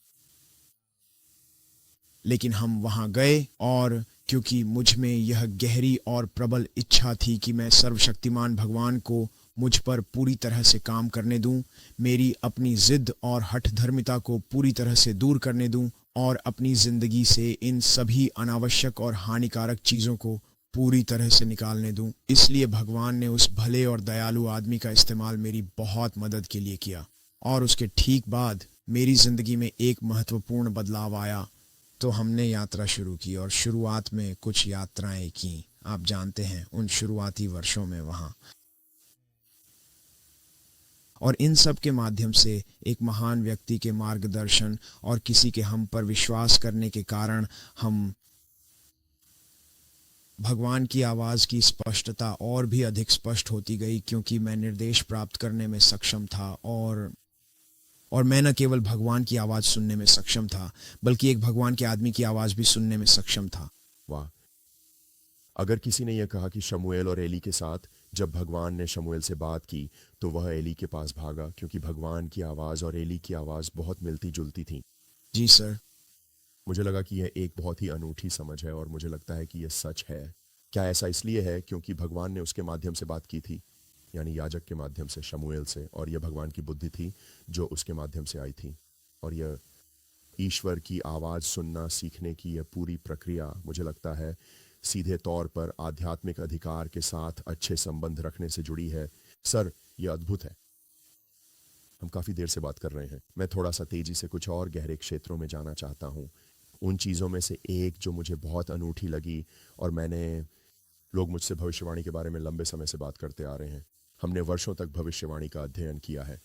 लेकिन हम वहाँ गए, और क्योंकि मुझ में यह गहरी और प्रबल इच्छा थी कि मैं सर्वशक्तिमान भगवान को मुझ पर पूरी तरह से काम करने दूं, मेरी अपनी जिद और हठ धर्मिता को पूरी तरह से दूर करने दूं और अपनी ज़िंदगी से इन सभी अनावश्यक और हानिकारक चीज़ों को पूरी तरह से निकालने दूं, इसलिए भगवान ने उस भले और दयालु आदमी का इस्तेमाल मेरी बहुत मदद के लिए किया। और उसके ठीक बाद मेरी ज़िंदगी में एक महत्वपूर्ण बदलाव आया। तो हमने यात्रा शुरू की और शुरुआत में कुछ यात्राएं की, आप जानते हैं, उन शुरुआती वर्षों में वहाँ। और इन सब के माध्यम से एक महान व्यक्ति के मार्गदर्शन और किसी के हम पर विश्वास करने के कारण हम भगवान की आवाज़ की स्पष्टता और भी अधिक स्पष्ट होती गई, क्योंकि मैं निर्देश प्राप्त करने में सक्षम था। और मैं न केवल भगवान की आवाज़ सुनने में सक्षम था, बल्कि एक भगवान के आदमी की आवाज़ भी सुनने में सक्षम था। वाह। अगर किसी ने यह कहा कि शमूएल और एली के साथ जब भगवान ने शमूएल से बात की तो वह एली के पास भागा, क्योंकि भगवान की आवाज़ और एली की आवाज़ बहुत मिलती जुलती थी। जी सर। मुझे लगा कि यह एक बहुत ही अनूठी समझ है और मुझे लगता है कि यह सच है। क्या ऐसा इसलिए है क्योंकि भगवान ने उसके माध्यम से बात की थी, यानी याजक के माध्यम से शमूएल से, और यह भगवान की बुद्धि थी जो उसके माध्यम से आई थी। और यह ईश्वर की आवाज़ सुनना सीखने की यह पूरी प्रक्रिया मुझे लगता है सीधे तौर पर आध्यात्मिक अधिकार के साथ अच्छे संबंध रखने से जुड़ी है। सर, यह अद्भुत है। हम काफ़ी देर से बात कर रहे हैं। मैं थोड़ा सा तेजी से कुछ और गहरे क्षेत्रों में जाना चाहता हूँ। उन चीज़ों में से एक जो मुझे बहुत अनूठी लगी, और लोग मुझसे भविष्यवाणी के बारे में लंबे समय से बात करते आ रहे हैं। हमने वर्षों तक भविष्यवाणी का अध्ययन किया है।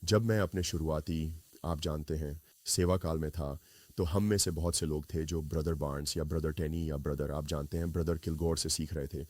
जब मैं अपने शुरुआती, आप जानते हैं, सेवा काल में था, तो हम में से बहुत से लोग थे जो ब्रदर बार्न्स या ब्रदर टेनी या ब्रदर, आप जानते हैं, ब्रदर किलगोर से सीख रहे थे।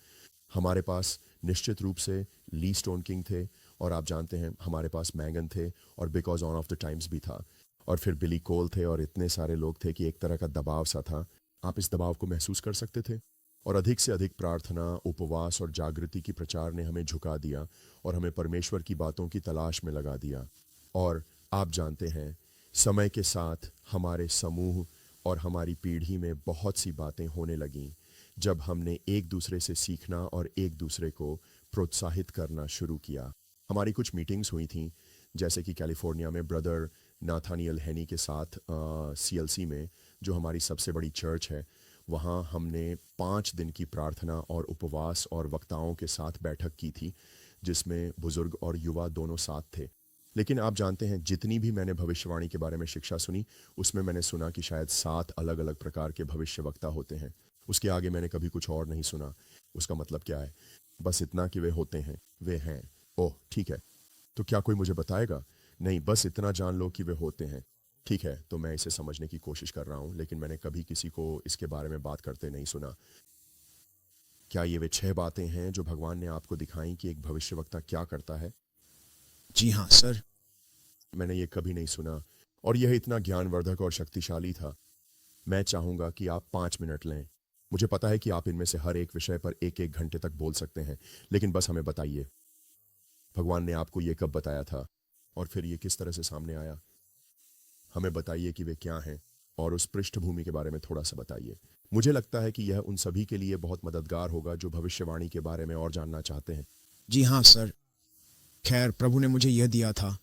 हमारे पास निश्चित रूप से ली स्टोन किंग थे, और आप जानते हैं हमारे पास मैगन थे, और because on off the times भी था, और फिर बिली कोल थे, और इतने सारे लोग थे कि एक तरह का दबाव सा था। आप इस दबाव को महसूस कर सकते थे, और अधिक से अधिक प्रार्थना, उपवास और जागृति की प्रचार ने हमें झुका दिया और हमें परमेश्वर की बातों की तलाश में लगा दिया। और आप जानते हैं, समय के साथ हमारे समूह और हमारी पीढ़ी में बहुत सी बातें होने लगीं जब हमने एक दूसरे से सीखना और एक दूसरे को प्रोत्साहित करना शुरू किया। हमारी कुछ मीटिंग्स हुई थीं, जैसे कि कैलिफोर्निया में ब्रदर नाथानियल हेनी के साथ CLC में, जो हमारी सबसे बड़ी चर्च है। वहाँ हमने 5 दिन की प्रार्थना और उपवास और वक्ताओं के साथ बैठक की थी, जिसमें बुजुर्ग और युवा दोनों साथ थे। लेकिन आप जानते हैं, जितनी भी मैंने भविष्यवाणी के बारे में शिक्षा सुनी, उसमें मैंने सुना कि शायद 7 अलग अलग प्रकार के भविष्यवक्ता होते हैं। उसके आगे मैंने कभी कुछ और नहीं सुना। उसका मतलब क्या है? बस इतना कि वे होते हैं, वे हैं। ओह ठीक है, तो क्या कोई मुझे बताएगा? नहीं, बस इतना जान लो कि वे होते हैं। ठीक है, तो मैं इसे समझने की कोशिश कर रहा हूँ, लेकिन मैंने कभी किसी को इसके बारे में बात करते नहीं सुना। क्या ये वे 6 बातें हैं जो भगवान ने आपको दिखाई कि एक भविष्यवक्ता क्या करता है? जी हाँ सर। मैंने ये कभी नहीं सुना, और यह इतना ज्ञानवर्धक और शक्तिशाली था। मैं चाहूंगा कि आप 5 मिनट लें। मुझे पता है कि आप इनमें से हर एक विषय पर 1-1 घंटे तक बोल सकते हैं, लेकिन बस हमें बताइए, भगवान ने आपको ये कब बताया था, और फिर ये किस तरह से सामने आया? हमें बताइए कि वे क्या हैं, और उस पृष्ठभूमि के बारे में थोड़ा सा बताइए। मुझे लगता है कि यह उन सभी के लिए बहुत मददगार होगा जो भविष्यवाणी के बारे में और जानना चाहते हैं। जी हाँ सर। खैर, प्रभु ने मुझे यह दिया था,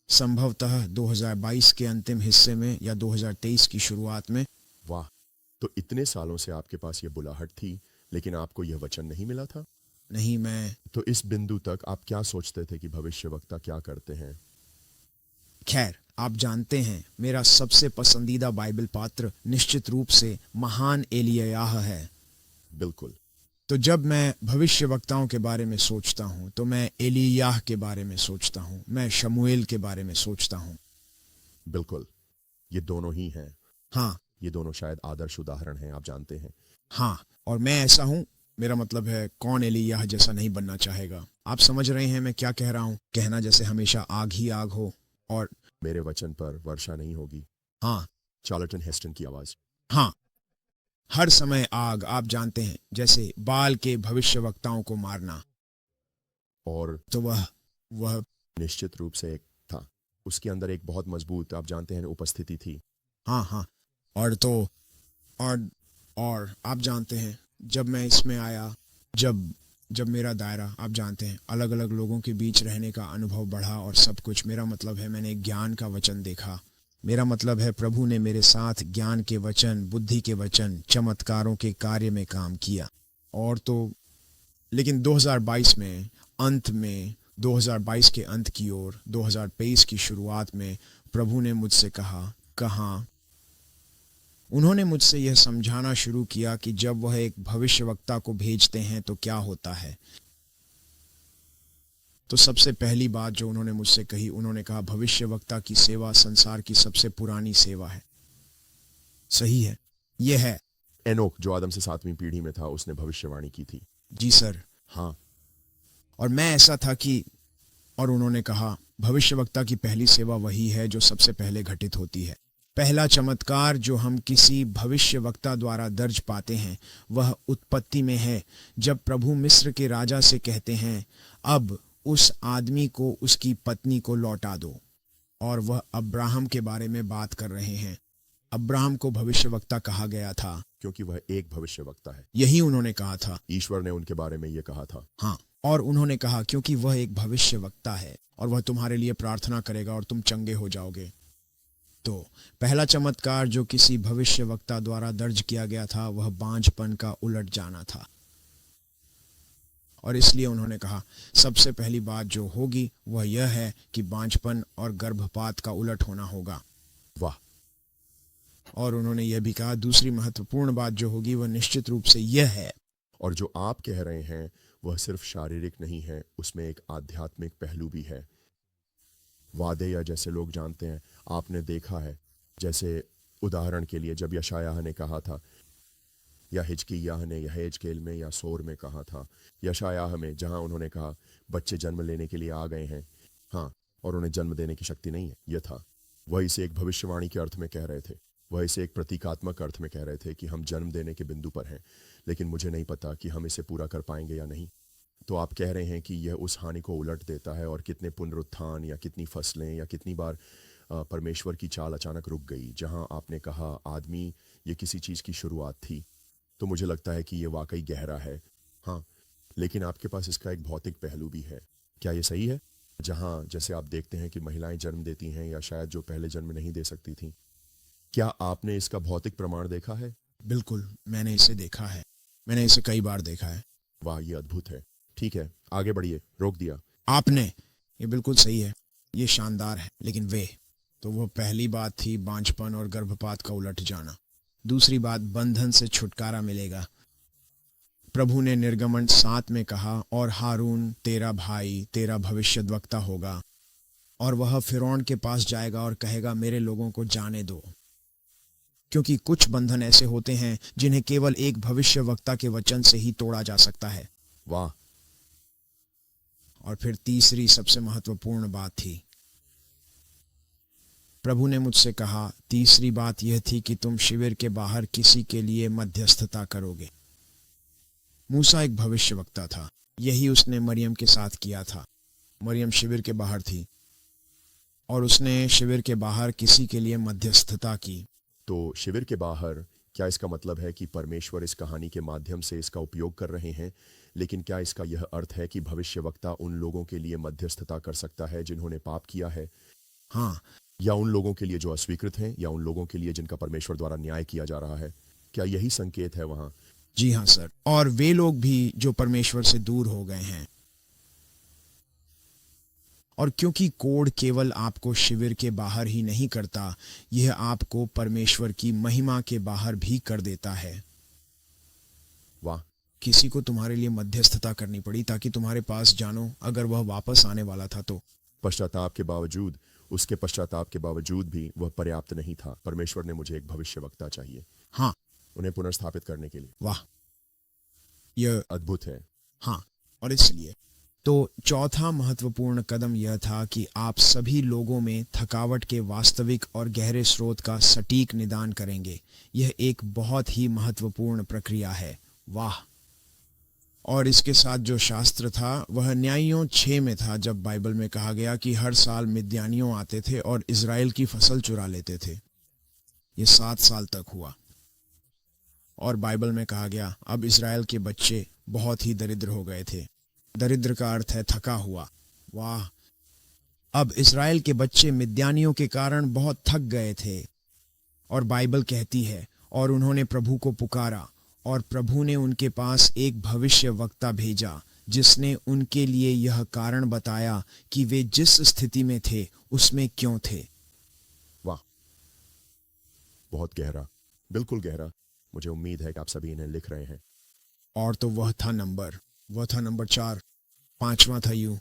संभवतः 2022 के अंतिम हिस्से में या 2023 की शुरुआत में। वाह, तो इतने सालों से आपके पास यह बुलाहट थी, लेकिन आपको यह वचन नहीं मिला था? नहीं, मैं तो इस बिंदु तक आप क्या सोचते थे कि भविष्यवक्ता क्या करते हैं? खैर, आप जानते हैं, मेरा सबसे पसंदीदा बाइबल पात्र निश्चित रूप से महान एलिय्याह है। बिल्कुल। तो जब मैं भविष्यवक्ताओं के बारे में सोचता हूँ तो मैं एलिय्याह के बारे में सोचता हूँ, मैं शमूएल के बारे में सोचता हूँ। बिल्कुल, ये दोनों ही हैं। हाँ। ये दोनों शायद आदर्श उदाहरण हैं, आप जानते हैं। हाँ, और मैं ऐसा हूँ, मेरा मतलब है, कौन एलिय्याह जैसा नहीं बनना चाहेगा? आप समझ रहे हैं मैं क्या कह रहा हूँ? कहना जैसे हमेशा आग ही आग हो, और मेरे वचन पर वर्षा नहीं होगी। हाँ। चार्ल्टन हेस्टन की आवाज। हाँ, हर समय आग, आप जानते हैं, जैसे बाल के भविष्यवक्ताओं को मारना। और तो वह निश्चित रूप से एक था, उसके अंदर एक बहुत मजबूत, आप जानते हैं, उपस्थिति थी। हाँ हाँ। और तो और आप जानते हैं, जब मैं इसमें आया, जब मेरा दायरा, आप जानते हैं, अलग अलग लोगों के बीच रहने का अनुभव बढ़ा और सब कुछ, मेरा मतलब है, मैंने ज्ञान का वचन देखा। मेरा मतलब है, प्रभु ने मेरे साथ ज्ञान के वचन, बुद्धि के वचन, चमत्कारों के कार्य में काम किया। और तो लेकिन 2022 के अंत की ओर, 2023 की शुरुआत में प्रभु ने मुझसे कहा, उन्होंने मुझसे यह समझाना शुरू किया कि जब वह एक भविष्यवक्ता को भेजते हैं तो क्या होता है। तो सबसे पहली बात जो उन्होंने मुझसे कही, उन्होंने कहा, भविष्यवक्ता की सेवा संसार की सबसे पुरानी सेवा है। सही है, यह है। एनोक, जो आदम से 7वीं पीढ़ी में था, उसने भविष्यवाणी की थी। जी सर। हाँ। और मैं ऐसा था कि, और उन्होंने कहा, भविष्यवक्ता की पहली सेवा वही है जो सबसे पहले घटित होती है। पहला चमत्कार जो हम किसी भविष्यवक्ता द्वारा दर्ज पाते हैं वह उत्पत्ति में है, जब प्रभु मिस्र के राजा से कहते हैं, अब उस आदमी को उसकी पत्नी को लौटा दो। और वह अब्राहम के बारे में बात कर रहे हैं। अब्राहम को भविष्यवक्ता कहा गया था क्योंकि वह एक भविष्यवक्ता है। यही उन्होंने कहा था। ईश्वर ने उनके बारे में यह कहा था। हाँ, और उन्होंने कहा क्योंकि वह एक भविष्यवक्ता है और वह तुम्हारे लिए प्रार्थना करेगा और तुम चंगे हो जाओगे। तो पहला चमत्कार जो किसी भविष्यवक्ता द्वारा दर्ज किया गया था वह बांझपन का उलट जाना था। और इसलिए उन्होंने कहा सबसे पहली बात जो होगी वह यह है कि बांझपन और गर्भपात का उलट होना होगा। वाह। और उन्होंने यह भी कहा दूसरी महत्वपूर्ण बात जो होगी वह निश्चित रूप से यह है। और जो आप कह रहे हैं वह सिर्फ शारीरिक नहीं है, उसमें एक आध्यात्मिक पहलू भी है। वादे या जैसे लोग जानते हैं, आपने देखा है, जैसे उदाहरण के लिए जब यशायाह ने कहा था या हिजकिय्याह ने यहेजकेल में या सोर में कहा था, यशायाह में जहां उन्होंने कहा बच्चे जन्म लेने के लिए आ गए हैं, हाँ, और उन्हें जन्म देने की शक्ति नहीं है, यह था। वह इसे एक भविष्यवाणी के अर्थ में कह रहे थे, वह इसे एक प्रतीकात्मक अर्थ में कह रहे थे कि हम जन्म देने के बिंदु पर हैं, लेकिन मुझे नहीं पता कि हम इसे पूरा कर पाएंगे या नहीं। तो आप कह रहे हैं कि यह उस हानि को उलट देता है, और कितने पुनरुत्थान या कितनी फसलें या कितनी बार परमेश्वर की चाल अचानक रुक गई। जहां आपने कहा आदमी ये किसी चीज़ की शुरुआत थी, तो मुझे लगता है कि ये वाकई गहरा है। हाँ, लेकिन आपके पास इसका एक भौतिक पहलू भी है। क्या ये सही है? जहाँ जैसे आप देखते हैं कि महिलाएं जन्म देती हैं या शायद जो पहले जन्म नहीं दे सकती थीं, क्या आपने इसका भौतिक प्रमाण देखा है? बिल्कुल, मैंने इसे देखा है, मैंने इसे कई बार देखा है। वाह, ये अद्भुत है। ठीक है, आगे बढ़िए। रोक दिया आपने, ये बिल्कुल सही है, ये शानदार है। लेकिन वे तो वो पहली बात थी बांझपन और गर्भपात का उलट जाना। दूसरी बात बंधन से छुटकारा मिलेगा। प्रभु ने निर्गमन 7 में कहा, और हारून तेरा भाई तेरा भविष्यद्वक्ता होगा, और वह फिरौन के पास जाएगा और कहेगा मेरे लोगों को जाने दो। क्योंकि कुछ बंधन ऐसे होते हैं जिन्हें केवल एक भविष्यवक्ता के वचन से ही तोड़ा जा सकता है। वाह। और फिर तीसरी सबसे महत्वपूर्ण बात थी, प्रभु ने मुझसे कहा तीसरी बात यह थी कि तुम शिविर के बाहर किसी के लिए मध्यस्थता करोगे। मूसा एक भविष्यवक्ता था, यही उसने मरियम के साथ किया था। मरियम शिविर के बाहर थी और उसने शिविर के बाहर किसी के लिए मध्यस्थता की। तो शिविर के बाहर, क्या इसका मतलब है कि परमेश्वर इस कहानी के माध्यम से इसका उपयोग कर रहे हैं? लेकिन क्या इसका यह अर्थ है कि भविष्यवक्ता उन लोगों के लिए मध्यस्थता कर सकता है जिन्होंने पाप किया है? हाँ, या उन लोगों के लिए जो अस्वीकृत हैं, या उन लोगों के लिए जिनका परमेश्वर द्वारा न्याय किया जा रहा है? क्या यही संकेत है वहां? जी हाँ सर, और वे लोग भी जो परमेश्वर से दूर हो गए हैं। और क्योंकि कोड केवल आपको शिविर के बाहर ही नहीं करता, यह आपको परमेश्वर की महिमा के बाहर भी कर देता है। वाह। किसी को तुम्हारे लिए मध्यस्थता करनी पड़ी ताकि तुम्हारे पास जानो अगर वह वापस आने वाला था तो। पश्चाताप के बावजूद, उसके पश्चाताप के बावजूद भी वह पर्याप्त नहीं था। परमेश्वर ने मुझे एक भविष्यवक्ता चाहिए, हाँ, उन्हें पुनर्स्थापित करने के लिए। वाह, यह अद्भुत है। हाँ, और इसलिए तो चौथा महत्वपूर्ण कदम यह था कि आप सभी लोगों में थकावट के वास्तविक और गहरे स्रोत का सटीक निदान करेंगे। यह एक बहुत ही महत्वपूर्ण प्रक्रिया है। वाह। और इसके साथ जो शास्त्र था वह न्यायियों 6 में था, जब बाइबल में कहा गया कि हर साल मिद्यानियों आते थे और इज़राइल की फसल चुरा लेते थे। ये 7 साल तक हुआ और बाइबल में कहा गया अब इज़राइल के बच्चे बहुत ही दरिद्र हो गए थे। दरिद्र का अर्थ है थका हुआ। वाह। अब इज़राइल के बच्चे मिद्यानियों के कारण बहुत थक गए थे और बाइबल कहती है और उन्होंने प्रभु को पुकारा और प्रभु ने उनके पास एक भविष्यवक्ता भेजा जिसने उनके लिए यह कारण बताया कि वे जिस स्थिति में थे उसमें क्यों थे। वाह, बहुत गहरा, बिल्कुल गहरा। मुझे उम्मीद है कि आप सभी इन्हें लिख रहे हैं। और तो वह था नंबर 4। 5वां था यूं,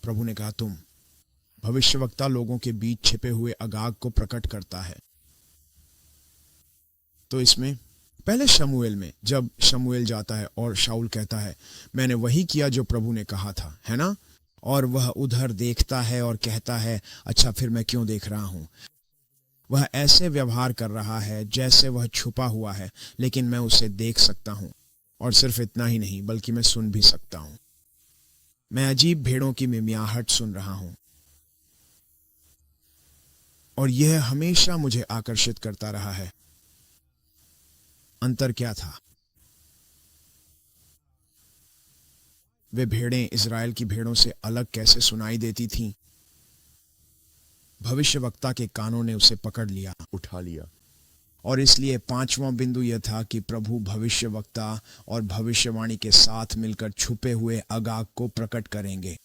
प्रभु ने कहा तुम भविष्यवक्ता लोगों के बीच छिपे हुए अगाग को प्रकट करता है। तो इसमें पहले शमूएल में जब शमूएल जाता है और शाऊल कहता है मैंने वही किया जो प्रभु ने कहा था, है ना? और वह उधर देखता है और कहता है अच्छा फिर मैं क्यों देख रहा हूं। वह ऐसे व्यवहार कर रहा है जैसे वह छुपा हुआ है, लेकिन मैं उसे देख सकता हूँ। और सिर्फ इतना ही नहीं, बल्कि मैं सुन भी सकता हूँ। मैं अजीब भेड़ों की मिमियाहट सुन रहा हूँ, और यह हमेशा मुझे आकर्षित करता रहा है। अंतर क्या था? वे भेड़ें इज़राइल की भेड़ों से अलग कैसे सुनाई देती थीं? भविष्यवक्ता के कानों ने उसे पकड़ लिया, उठा लिया। और इसलिए पांचवां बिंदु यह था कि प्रभु भविष्यवक्ता और भविष्यवाणी के साथ मिलकर छुपे हुए अगाग को प्रकट करेंगे।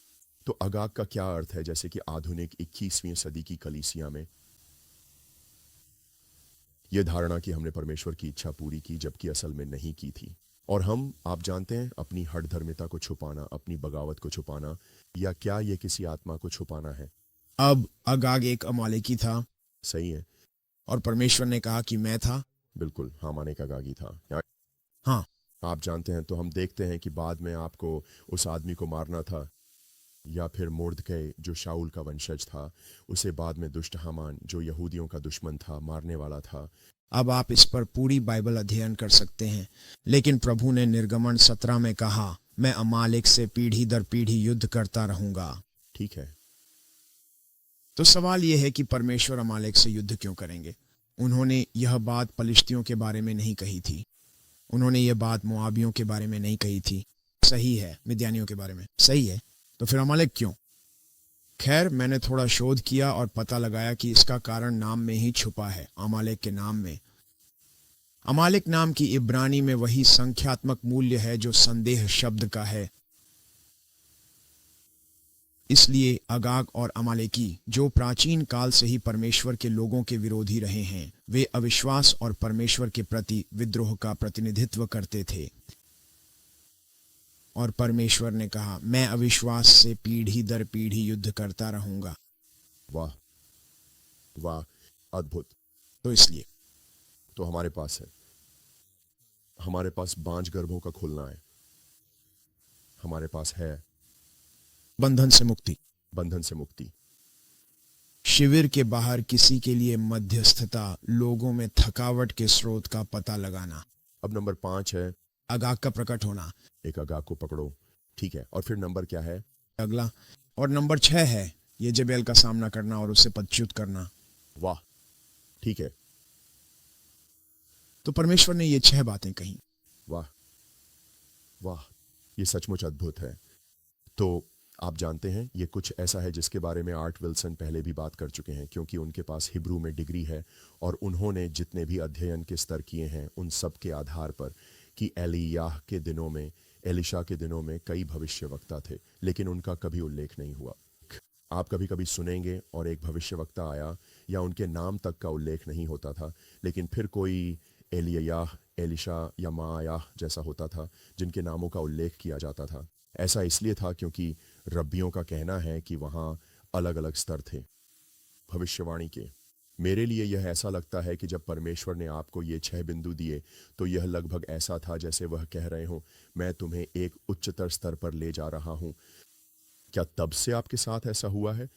तो अगाग का क्या अर्थ है? जैसे कि आधुनिक 21वीं सदी की कलीसिया में यह धारणा कि हमने परमेश्वर की इच्छा पूरी की, जबकि असल में नहीं की थी। और हम, आप जानते हैं, अपनी हठधर्मिता को छुपाना, अपनी बगावत को छुपाना, या क्या यह किसी आत्मा को छुपाना है? अब अगाग एक अमालेकी था, सही है। और परमेश्वर ने कहा कि मैं था। बिल्कुल, हामान एक अगागी था। हाँ, आप जानते हैं, तो हम देखते हैं कि बाद में आपको उस आदमी को मारना था, या फिर मोर्दकै जो शाऊल का वंशज था, उसे बाद में दुष्ट हामान जो यहूदियों का दुश्मन था, मारने वाला था। अब आप इस पर पूरी बाइबल अध्ययन कर सकते हैं, लेकिन प्रभु ने निर्गमन 17 में कहा, मैं अमालेक से पीढ़ी दर पीढ़ी युद्ध करता रहूंगा। ठीक है। तो सवाल यह है कि परमेश्वर अमालेक से युद्ध क्यों करेंगे? उन्होंने यह बात पलिश्तियों के बारे में नहीं कही थी। उन्होंने यह बात मोआबियों के बारे में नहीं कही थी। सही है, मिद्यानियों के बारे में। सही है, तो फिर अमालेक क्यों? खैर, मैंने थोड़ा शोध किया और पता लगाया कि इसका कारण नाम में ही छुपा है, अमालेक के नाम में। अमालेक नाम की इब्रानी में वही संख्यात्मक मूल्य है जो संदेह शब्द का है। इसलिए अगाग और अमालेकी, जो प्राचीन काल से ही परमेश्वर के लोगों के विरोधी रहे हैं, वे अविश्वास और परमेश्वर के प्रति विद्रोह का प्रतिनिधित्व करते थे। और परमेश्वर ने कहा, मैं अविश्वास से पीढ़ी दर पीढ़ी युद्ध करता रहूंगा। वाह वाह, अद्भुत। तो इसलिए तो हमारे पास बांझ गर्भों का खुलना है। हमारे पास है बंधन से मुक्ति, बंधन से मुक्ति। शिविर के बाहर किसी के लिए मध्यस्थता, लोगों में थकावट के स्रोत का पता लगाना। अब नंबर 5 है अगाग का प्रकट होना। एक अगाग को पकड़ो। ठीक है, और फिर नंबर क्या है? अगला, और नंबर 6 है येजेबेल का सामना करना और उसे पदच्युत करना। वाह, ठीक है। तो परमेश्वर ने ये 6 बातें कही। वाह वाह, ये सचमुच अद्भुत है। तो आप जानते हैं, ये कुछ ऐसा है जिसके बारे में आर्ट विल्सन पहले भी बात कर चुके हैं, क्योंकि उनके पास हिब्रू में डिग्री है, और उन्होंने जितने भी अध्ययन के स्तर किए हैं उन सब के आधार पर कि एलियाह के दिनों में, एलिशा के दिनों में कई भविष्यवक्ता थे, लेकिन उनका कभी उल्लेख नहीं हुआ। आप कभी कभी सुनेंगे और एक भविष्यवक्ता आया, या उनके नाम तक का उल्लेख नहीं होता था, लेकिन फिर कोई एलियाह, एलिशा या मायाह जैसा होता था जिनके नामों का उल्लेख किया जाता था। ऐसा इसलिए था क्योंकि रब्बियों का कहना है कि वहाँ अलग अलग स्तर थे भविष्यवाणी के। मेरे लिए यह ऐसा लगता है कि जब परमेश्वर ने आपको ये 6 बिंदु दिए, तो यह लगभग ऐसा था जैसे वह कह रहे हो, मैं तुम्हें एक उच्चतर स्तर पर ले जा रहा हूं। क्या तब से आपके साथ ऐसा हुआ है?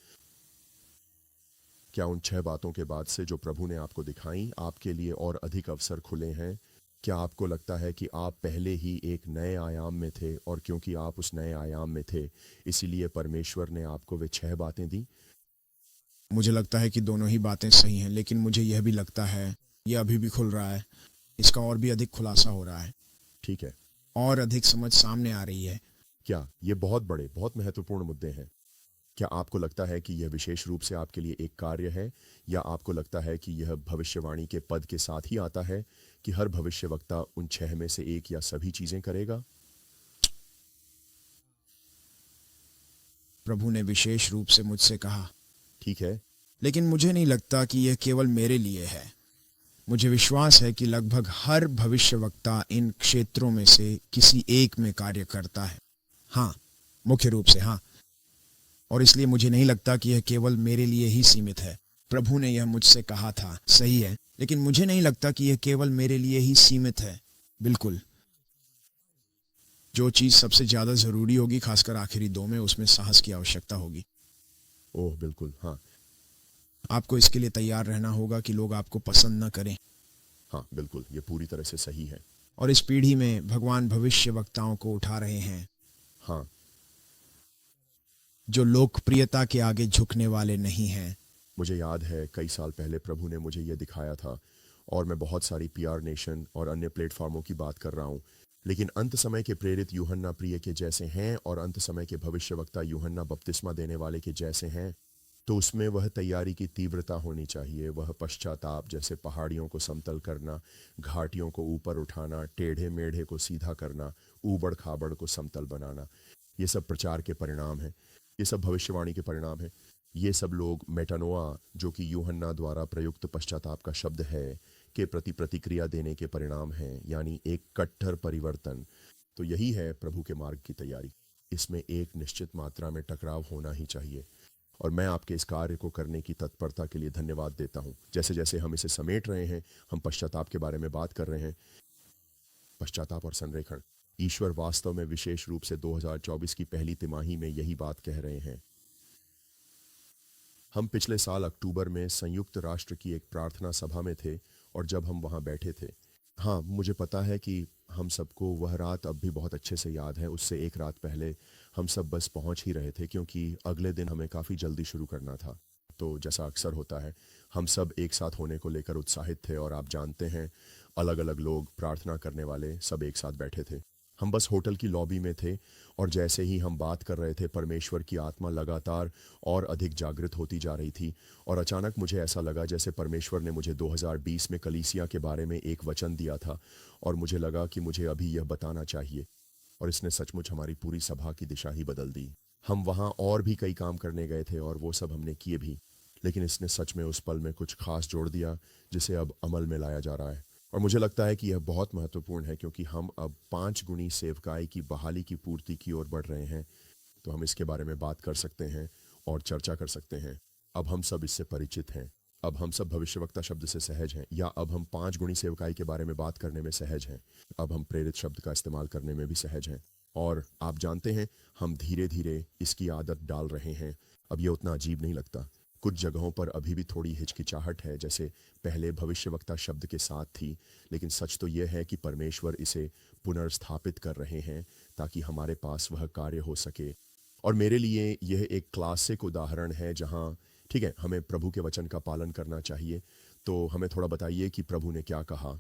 क्या उन 6 बातों के बाद से जो प्रभु ने आपको दिखाई, आपके लिए और अधिक अवसर खुले हैं? क्या आपको लगता है कि आप पहले ही एक नए आयाम में थे, और क्योंकि आप उस नए आयाम में थे, इसीलिए परमेश्वर ने आपको वे 6 बातें दी? मुझे लगता है कि दोनों ही बातें सही हैं, लेकिन मुझे यह भी लगता है यह अभी भी खुल रहा है। इसका और भी अधिक खुलासा हो रहा है, ठीक है। और अधिक समझ सामने आ रही है। क्या ये बहुत बड़े, बहुत महत्वपूर्ण मुद्दे हैं? क्या आपको लगता है कि यह विशेष रूप से आपके लिए एक कार्य है, या आपको लगता है कि यह भविष्यवाणी के पद के साथ ही आता है कि हर भविष्यवक्ता उन 6 में से एक या सभी चीजें करेगा? प्रभु ने विशेष रूप से मुझसे कहा, ठीक है। लेकिन मुझे नहीं लगता कि यह केवल मेरे लिए है। मुझे विश्वास है कि लगभग हर भविष्यवक्ता इन क्षेत्रों में से किसी एक में कार्य करता है। हाँ, मुख्य रूप से हाँ। और इसलिए मुझे नहीं लगता कि यह केवल मेरे लिए ही सीमित है। प्रभु ने यह मुझसे कहा था, सही है, लेकिन मुझे नहीं लगता कि यह केवल मेरे लिए ही सीमित है। बिल्कुल। जो चीज सबसे ज्यादा जरूरी होगी, खासकर आखिरी 2 में, उसमें साहस की आवश्यकता होगी। ओह बिल्कुल, हाँ। आपको इसके लिए तैयार रहना होगा कि लोग आपको पसंद न करें। हाँ बिल्कुल, ये पूरी तरह से सही है। और इस पीढ़ी में भगवान भविष्य वक्ताओं को उठा रहे हैं हाँ, जो लोकप्रियता के आगे झुकने वाले नहीं हैं। मुझे याद है कई साल पहले प्रभु ने मुझे ये दिखाया था, और मैं बहुत सारी पीआर नेशन और अन्य प्लेटफॉर्मों की बात कर रहा हूँ, लेकिन अंत समय के प्रेरित यूहन्ना प्रिय के जैसे हैं और अंत समय के भविष्यवक्ता यूहन्ना बपतिस्मा देने वाले के जैसे हैं, तो उसमें वह तैयारी की तीव्रता होनी चाहिए, वह पश्चाताप, जैसे पहाड़ियों को समतल करना, घाटियों को ऊपर उठाना, टेढ़े मेढ़े को सीधा करना, ऊबड़ खाबड़ को समतल बनाना। ये सब प्रचार के परिणाम हैं, ये सब भविष्यवाणी के परिणाम हैं। ये सब लोग मेटानोआ, जो कि यूहन्ना द्वारा प्रयुक्त पश्चाताप का शब्द है, के प्रति प्रतिक्रिया देने के परिणाम हैं, यानी एक कट्टर परिवर्तन। तो यही है प्रभु के मार्ग की तैयारी। इसमें एक निश्चित मात्रा में टकराव होना ही चाहिए, और मैं आपके इस कार्य को करने की तत्परता के लिए धन्यवाद देता हूं। जैसे जैसे हम इसे समेट रहे हैं, हम पश्चाताप के बारे में बात कर रहे हैं, पश्चाताप और संरेखण। ईश्वर वास्तव में विशेष रूप से 2024 की पहली तिमाही में यही बात कह रहे हैं। हम पिछले साल अक्टूबर में संयुक्त राष्ट्र की एक प्रार्थना सभा में थे, और जब हम वहां बैठे थे, हाँ मुझे पता है कि हम सबको वह रात अब भी बहुत अच्छे से याद है। उससे एक रात पहले हम सब बस पहुंच ही रहे थे, क्योंकि अगले दिन हमें काफ़ी जल्दी शुरू करना था। तो जैसा अक्सर होता है, हम सब एक साथ होने को लेकर उत्साहित थे, और आप जानते हैं, अलग अलग लोग, प्रार्थना करने वाले, सब एक साथ बैठे थे। हम बस होटल की लॉबी में थे, और जैसे ही हम बात कर रहे थे, परमेश्वर की आत्मा लगातार और अधिक जागृत होती जा रही थी, और अचानक मुझे ऐसा लगा जैसे परमेश्वर ने मुझे 2020 में कलीसिया के बारे में एक वचन दिया था, और मुझे लगा कि मुझे अभी यह बताना चाहिए, और इसने सचमुच हमारी पूरी सभा की दिशा ही बदल दी। हम वहाँ और भी कई काम करने गए थे, और वो सब हमने किए भी, लेकिन इसने सच में उस पल में कुछ खास जोड़ दिया, जिसे अब अमल में लाया जा रहा है। और मुझे लगता है कि यह बहुत महत्वपूर्ण है, क्योंकि हम अब 5 गुनी सेवकाई की बहाली की पूर्ति की ओर बढ़ रहे हैं। तो हम इसके बारे में बात कर सकते हैं और चर्चा कर सकते हैं। अब हम सब इससे परिचित हैं, अब हम सब भविष्यवक्ता शब्द से सहज हैं, या अब हम 5 गुणी सेवकाई के बारे में बात करने में सहज हैं। अब हम प्रेरित शब्द का इस्तेमाल करने में भी सहज हैं, और आप जानते हैं, हम धीरे धीरे इसकी आदत डाल रहे हैं। अब ये उतना अजीब नहीं लगता। कुछ जगहों पर अभी भी थोड़ी हिचकिचाहट है, जैसे पहले भविष्यवक्ता शब्द के साथ थी, लेकिन सच तो यह है कि परमेश्वर इसे पुनर्स्थापित कर रहे हैं, ताकि हमारे पास वह कार्य हो सके। और मेरे लिए यह एक क्लासिक उदाहरण है, जहां ठीक है, हमें प्रभु के वचन का पालन करना चाहिए। तो हमें थोड़ा बताइए कि प्रभु ने क्या कहा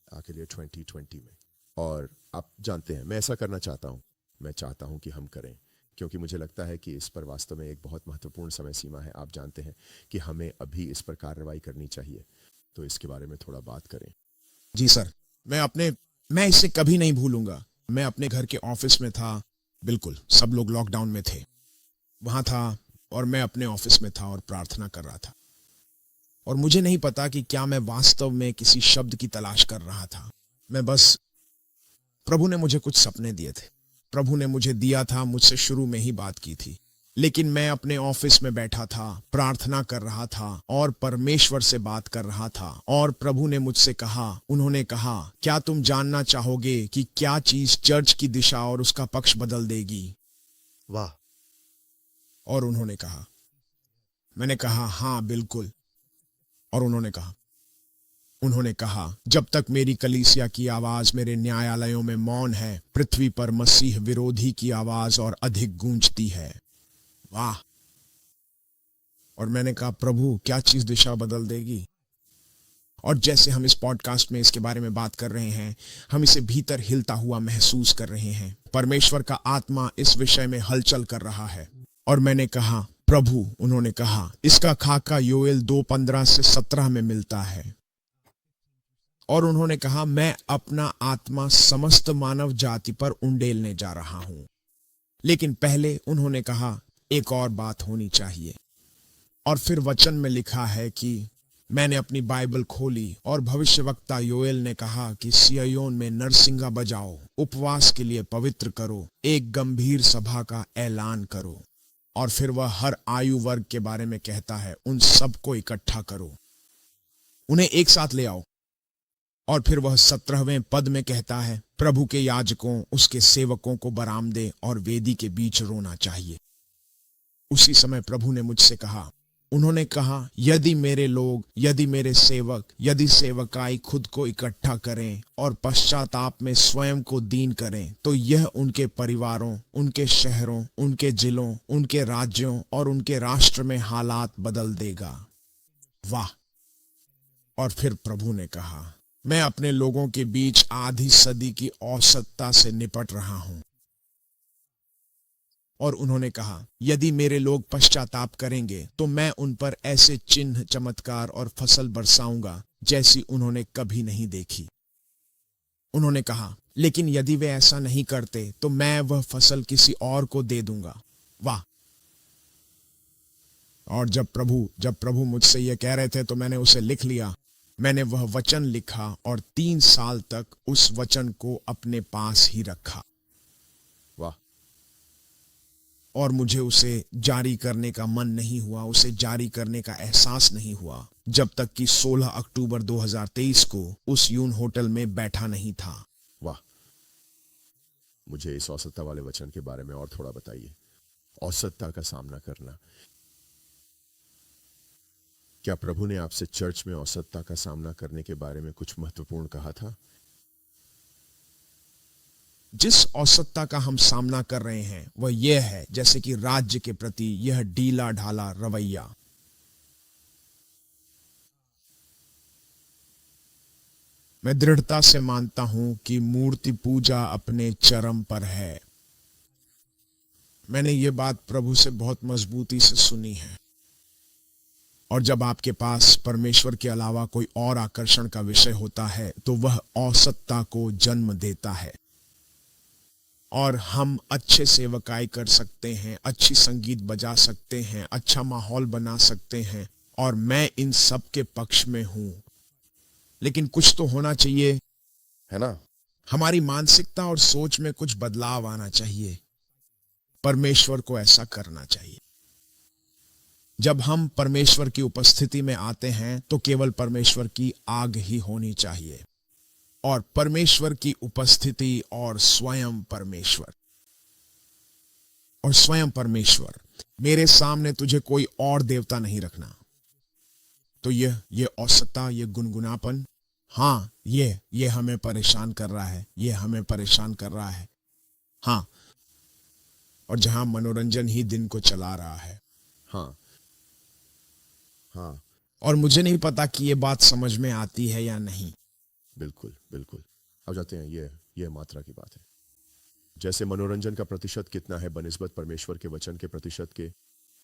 आखिर ये 2020 में। और आप जानते हैं, मैं ऐसा करना चाहता हूं, मैं चाहता हूं कि हम करें, क्योंकि मुझे लगता है कि इस पर वास्तव में एक बहुत महत्वपूर्ण समय सीमा है। आप जानते हैं कि हमें अभी इस पर कार्रवाई करनी चाहिए, तो इसके बारे में थोड़ा बात करें। जी सर, मैं इसे कभी नहीं भूलूंगा। मैं अपने घर के ऑफिस में था, बिल्कुल सब लोग लॉकडाउन में थे, वहां था, और मैं अपने ऑफिस में था और प्रार्थना कर रहा था। और मुझे नहीं पता कि क्या मैं वास्तव में किसी शब्द की तलाश कर रहा था। मैं बस, प्रभु ने मुझे कुछ सपने दिए थे, प्रभु ने मुझे दिया था, मुझसे शुरू में ही बात की थी, लेकिन मैं अपने ऑफिस में बैठा था, प्रार्थना कर रहा था और परमेश्वर से बात कर रहा था। और प्रभु ने मुझसे कहा, उन्होंने कहा, क्या तुम जानना चाहोगे कि क्या चीज चर्च की दिशा और उसका पक्ष बदल देगी? वाह। और उन्होंने कहा, मैंने कहा हाँ बिल्कुल। और उन्होंने कहा, जब तक मेरी कलीसिया की आवाज मेरे न्यायालयों में मौन है, पृथ्वी पर मसीह विरोधी की आवाज और अधिक गूंजती है। वाह। और मैंने कहा, प्रभु क्या चीज दिशा बदल देगी? और जैसे हम इस पॉडकास्ट में इसके बारे में बात कर रहे हैं, हम इसे भीतर हिलता हुआ महसूस कर रहे हैं। परमेश्वर का आत्मा इस विषय में हलचल कर रहा है। और मैंने कहा, प्रभु, उन्होंने कहा, इसका खाका योएल 2:15 से 17 में मिलता है। और उन्होंने कहा, मैं अपना आत्मा समस्त मानव जाति पर उंडेलने जा रहा हूं। लेकिन पहले उन्होंने कहा, एक और बात होनी चाहिए। और फिर वचन में लिखा है कि मैंने अपनी बाइबल खोली और भविष्यवक्ता योएल ने कहा कि सिय्योन में नरसिंगा बजाओ, उपवास के लिए पवित्र करो, एक गंभीर सभा का ऐलान करो। और फिर वह हर आयु वर्ग के बारे में कहता है, उन सबको इकट्ठा करो, उन्हें एक साथ ले आओ। और फिर वह 17वें पद में कहता है, प्रभु के याजकों, उसके सेवकों को बरामदे और वेदी के बीच रोना चाहिए। उसी समय प्रभु ने मुझसे कहा, उन्होंने कहा, यदि मेरे लोग, यदि मेरे सेवक, यदि सेवकाई खुद को इकट्ठा करें और पश्चाताप में स्वयं को दीन करें, तो यह उनके परिवारों, उनके शहरों, उनके जिलों, उनके राज्यों और उनके राष्ट्र में हालात बदल देगा। वाह। और फिर प्रभु ने कहा, मैं अपने लोगों के बीच आधी सदी की औसतता से निपट रहा हूं। और उन्होंने कहा, यदि मेरे लोग पश्चाताप करेंगे तो मैं उन पर ऐसे चिन्ह, चमत्कार और फसल बरसाऊंगा जैसी उन्होंने कभी नहीं देखी। उन्होंने कहा, लेकिन यदि वे ऐसा नहीं करते तो मैं वह फसल किसी और को दे दूंगा। वाह। और जब प्रभु मुझसे यह कह रहे थे तो मैंने उसे लिख लिया। मैंने वह वचन लिखा और 3 साल तक उस वचन को अपने पास ही रखा। वाह। और मुझे उसे जारी करने का मन नहीं हुआ, उसे जारी करने का एहसास नहीं हुआ, जब तक कि 16 अक्टूबर 2023 को उस यून होटल में बैठा नहीं था। वाह। मुझे इस औसतता वाले वचन के बारे में और थोड़ा बताइए। औसतता का सामना करना, क्या प्रभु ने आपसे चर्च में औसतता का सामना करने के बारे में कुछ महत्वपूर्ण कहा था? जिस औसतता का हम सामना कर रहे हैं वह यह है, जैसे कि राज्य के प्रति यह ढीला ढाला रवैया। मैं दृढ़ता से मानता हूं कि मूर्ति पूजा अपने चरम पर है। मैंने ये बात प्रभु से बहुत मजबूती से सुनी है। और जब आपके पास परमेश्वर के अलावा कोई और आकर्षण का विषय होता है तो वह औसतता को जन्म देता है। और हम अच्छे सेवकाई कर सकते हैं, अच्छी संगीत बजा सकते हैं, अच्छा माहौल बना सकते हैं, और मैं इन सब के पक्ष में हूं। लेकिन कुछ तो होना चाहिए, है ना? हमारी मानसिकता और सोच में कुछ बदलाव आना चाहिए। परमेश्वर को ऐसा करना चाहिए। जब हम परमेश्वर की उपस्थिति में आते हैं तो केवल परमेश्वर की आग ही होनी चाहिए, और परमेश्वर की उपस्थिति और स्वयं परमेश्वर। मेरे सामने तुझे कोई और देवता नहीं रखना। तो ये औसतता, ये गुनगुनापन, हाँ, ये हमें परेशान कर रहा है, ये हमें परेशान कर रहा है। हाँ। और जहां मनोरंजन ही दिन को चला रहा है। हाँ। हाँ। और मुझे नहीं पता कि ये बात समझ में आती है या नहीं। बिल्कुल बिल्कुल। अब जाते हैं, ये मात्रा की बात है। जैसे मनोरंजन का प्रतिशत कितना है बनिस्बत परमेश्वर के वचन के प्रतिशत के,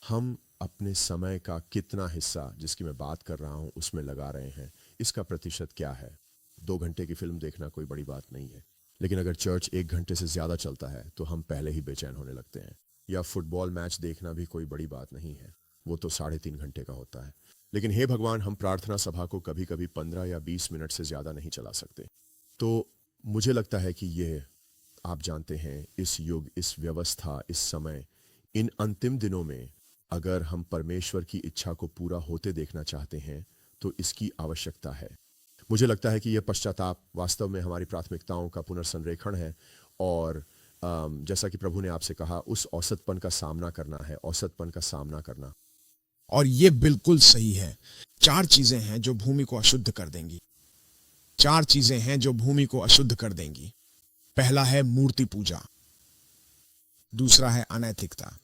हम अपने समय का कितना हिस्सा, जिसकी मैं बात कर रहा हूं, उसमें लगा रहे हैं, इसका प्रतिशत क्या है? 2 घंटे की फिल्म देखना कोई बड़ी बात नहीं है, लेकिन अगर चर्च 1 घंटे से ज्यादा चलता है तो हम पहले ही बेचैन होने लगते हैं। या फुटबॉल मैच देखना भी कोई बड़ी बात नहीं है, वो तो 3.5 घंटे का होता है। लेकिन हे भगवान, हम प्रार्थना सभा को कभी कभी 15 या 20 मिनट से ज्यादा नहीं चला सकते। तो मुझे लगता है कि ये, आप जानते हैं, इस युग, इस व्यवस्था, इस समय, इन अंतिम दिनों में अगर हम परमेश्वर की इच्छा को पूरा होते देखना चाहते हैं तो इसकी आवश्यकता है। मुझे लगता है कि यह पश्चाताप वास्तव में हमारी प्राथमिकताओं का पुनर्संरेखण है, और जैसा कि प्रभु ने आपसे कहा, उस औसतपन का सामना करना है, औसतपन का सामना करना। और ये बिल्कुल सही है। 4 चीजें हैं जो भूमि को अशुद्ध कर देंगी। 4 चीजें हैं जो भूमि को अशुद्ध कर देंगी। पहला है मूर्ति पूजा, दूसरा है अनैतिकता,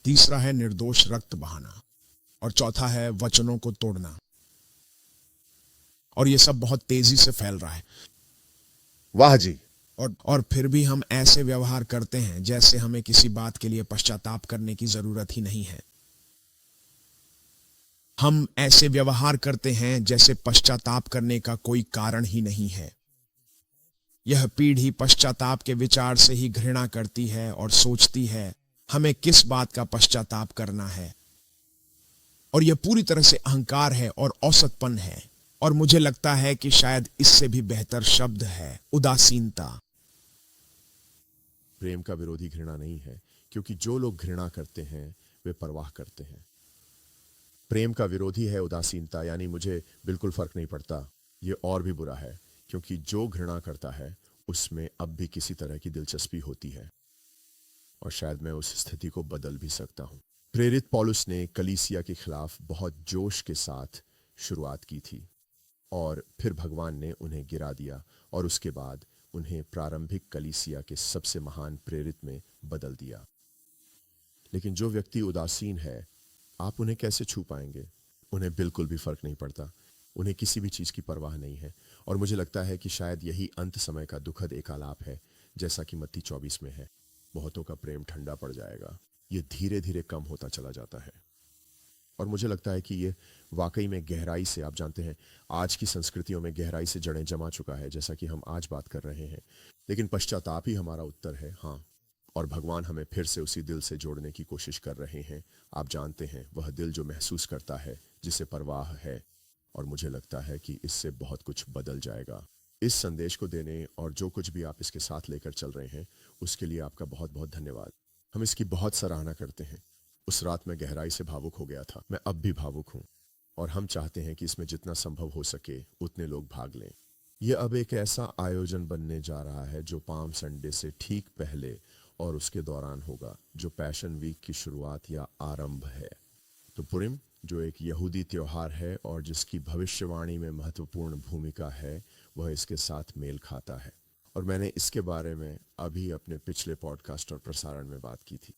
तीसरा है निर्दोष रक्त बहाना, और चौथा है वचनों को तोड़ना। और ये सब बहुत तेजी से फैल रहा है। वाह जी। और फिर भी हम ऐसे व्यवहार करते हैं जैसे हमें किसी बात के लिए पश्चाताप करने की जरूरत ही नहीं है। हम ऐसे व्यवहार करते हैं जैसे पश्चाताप करने का कोई कारण ही नहीं है। यह पीढ़ी पश्चाताप के विचार से ही घृणा करती है और सोचती है हमें किस बात का पश्चाताप करना है। और यह पूरी तरह से अहंकार है और औसतपन है। और मुझे लगता है कि शायद इससे भी बेहतर शब्द है उदासीनता। प्रेम का विरोधी घृणा नहीं है, क्योंकि जो लोग घृणा करते हैं वे परवाह करते हैं। प्रेम का विरोधी है उदासीनता, यानी मुझे बिल्कुल फर्क नहीं पड़ता, ये और भी बुरा है, क्योंकि जो घृणा करता है उसमें अब भी किसी तरह की दिलचस्पी होती है, और शायद मैं उस स्थिति को बदल भी सकता हूं। प्रेरित पौलुस ने कलीसिया के खिलाफ बहुत जोश के साथ शुरुआत की थी और फिर भगवान ने उन्हें गिरा दिया और उसके बाद उन्हें प्रारंभिक कलीसिया के सबसे महान प्रेरित में बदल दिया। लेकिन जो व्यक्ति उदासीन है, आप उन्हें कैसे छू पाएंगे? उन्हें बिल्कुल भी फर्क नहीं पड़ता, उन्हें किसी भी चीज की परवाह नहीं है। और मुझे लगता है कि शायद यही अंत समय का दुखद एक आलाप है, जैसा कि मत्ती 24 में है। बहुतों का प्रेम ठंडा पड़ जाएगा, ये धीरे धीरे कम होता चला जाता है। और मुझे लगता है कि ये वाकई में गहराई से, आप जानते हैं आज की संस्कृतियों में गहराई से जड़ें जमा चुका है, जैसा कि हम आज बात कर रहे हैं। लेकिन पश्चाताप ही हमारा उत्तर है। हाँ, और भगवान हमें फिर से उसी दिल से जोड़ने की कोशिश कर रहे हैं। आप जानते हैं, वह दिल जो महसूस करता है, जिसे परवाह है। और मुझे लगता है कि इससे बहुत कुछ बदल जाएगा। इस संदेश को देने और जो कुछ भी आप इसके साथ लेकर चल रहे हैं, उसके लिए आपका बहुत बहुत धन्यवाद। हम इसकी बहुत सराहना करते हैं। उस रात में गहराई से भावुक हो गया था, मैं अब भी भावुक हूं। और हम चाहते हैं कि इसमें जितना संभव हो सके उतने लोग भाग लें। यह अब एक ऐसा आयोजन बनने जा रहा है जो पाम संडे से ठीक पहले और उसके दौरान होगा, जो पैशन वीक की शुरुआत या आरंभ है। तो पुरिम, जो एक यहूदी त्योहार है और जिसकी भविष्यवाणी में महत्वपूर्ण भूमिका है, वह इसके साथ मेल खाता है। और मैंने इसके बारे में अभी अपने पिछले पॉडकास्ट और प्रसारण में बात की थी।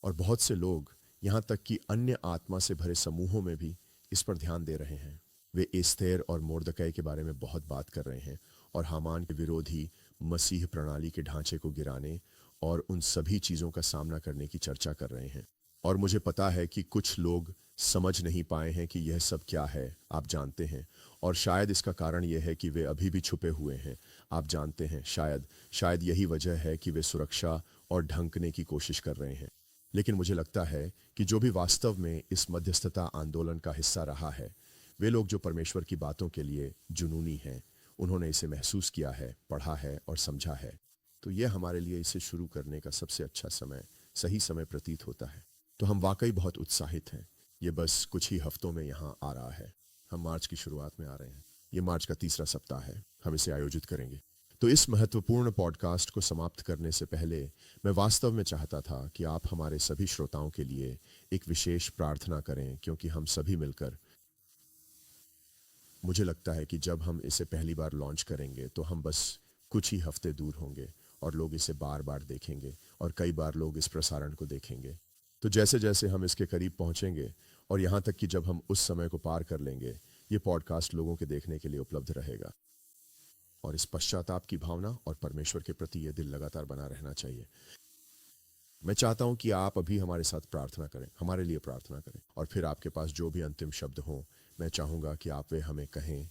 और बहुत से लोग, यहाँ तक कि अन्य आत्मा से भरे समूहों में भी इस पर ध्यान दे रहे हैं। वे एस्तेर और मोर्दकै के बारे में बहुत बात कर रहे हैं और हामान के विरोधी मसीह प्रणाली के ढांचे को गिराने और उन सभी चीज़ों का सामना करने की चर्चा कर रहे हैं। और मुझे पता है कि कुछ लोग समझ नहीं पाए हैं कि यह सब क्या है, आप जानते हैं। और शायद इसका कारण यह है कि वे अभी भी छुपे हुए हैं, आप जानते हैं। शायद यही वजह है कि वे सुरक्षा और ढंकने की कोशिश कर रहे हैं। लेकिन मुझे लगता है कि जो भी वास्तव में इस मध्यस्थता आंदोलन का हिस्सा रहा है, वे लोग जो परमेश्वर की बातों के लिए जुनूनी हैं, उन्होंने इसे महसूस किया है, पढ़ा है और समझा है। तो यह हमारे लिए इसे शुरू करने का सबसे अच्छा समय, सही समय प्रतीत होता है। तो हम वाकई बहुत उत्साहित हैं। ये बस कुछ ही हफ्तों में यहाँ आ रहा है। हम मार्च की शुरुआत में आ रहे हैं। ये मार्च का तीसरा सप्ताह है, हम इसे आयोजित करेंगे। तो इस महत्वपूर्ण पॉडकास्ट को समाप्त करने से पहले मैं वास्तव में चाहता था कि आप हमारे सभी श्रोताओं के लिए एक विशेष प्रार्थना करें, क्योंकि हम सभी मिलकर, मुझे लगता है कि जब हम इसे पहली बार लॉन्च करेंगे तो हम बस कुछ ही हफ्ते दूर होंगे और लोग इसे बार बार देखेंगे और कई बार लोग इस प्रसारण को देखेंगे। तो जैसे जैसे हम इसके करीब पहुंचेंगे और यहाँ तक कि जब हम उस समय को पार कर लेंगे, ये पॉडकास्ट लोगों के देखने के लिए उपलब्ध रहेगा। और इस पश्चाताप की भावना और परमेश्वर के प्रति यह दिल लगातार बना रहना चाहिए। मैं चाहता हूं कि आप अभी हमारे साथ प्रार्थना करें, हमारे लिए प्रार्थना करें। और फिर आपके पास जो भी अंतिम शब्द हों, मैं चाहूंगा कि आप वे हमें कहें।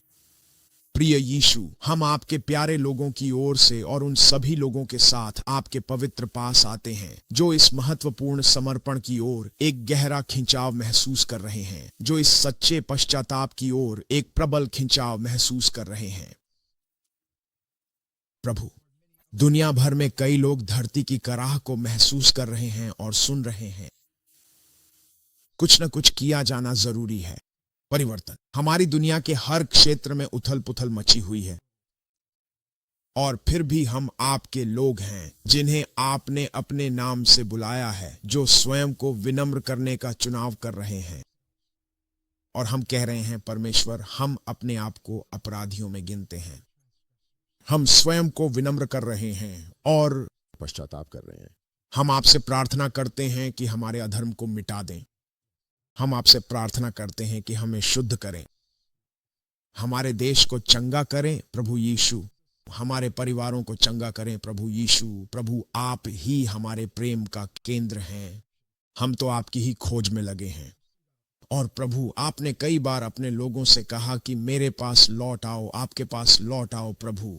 प्रिय यीशु, हम आपके प्यारे लोगों की ओर से और उन सभी लोगों के साथ आपके पवित्र पास आते हैं जो इस महत्वपूर्ण समर्पण की ओर एक गहरा खिंचाव महसूस कर रहे हैं, जो इस सच्चे पश्चाताप की ओर एक प्रबल खिंचाव महसूस कर रहे हैं। प्रभु, दुनिया भर में कई लोग धरती की कराह को महसूस कर रहे हैं और सुन रहे हैं। कुछ न कुछ किया जाना जरूरी है। परिवर्तन, हमारी दुनिया के हर क्षेत्र में उथल पुथल मची हुई है। और फिर भी हम आपके लोग हैं, जिन्हें आपने अपने नाम से बुलाया है, जो स्वयं को विनम्र करने का चुनाव कर रहे हैं। और हम कह रहे हैं, परमेश्वर, हम अपने आप को अपराधियों में गिनते हैं। हम स्वयं को विनम्र कर रहे हैं और पश्चाताप कर रहे हैं। हम आपसे प्रार्थना करते हैं कि हमारे अधर्म को मिटा दें। हम आपसे प्रार्थना करते हैं कि हमें शुद्ध करें, हमारे देश को चंगा करें प्रभु यीशु, हमारे परिवारों को चंगा करें प्रभु यीशु। प्रभु, आप ही हमारे प्रेम का केंद्र हैं। हम तो आपकी ही खोज में लगे हैं। और प्रभु, आपने कई बार अपने लोगों से कहा कि मेरे पास लौट आओ, आपके पास लौट आओ प्रभु।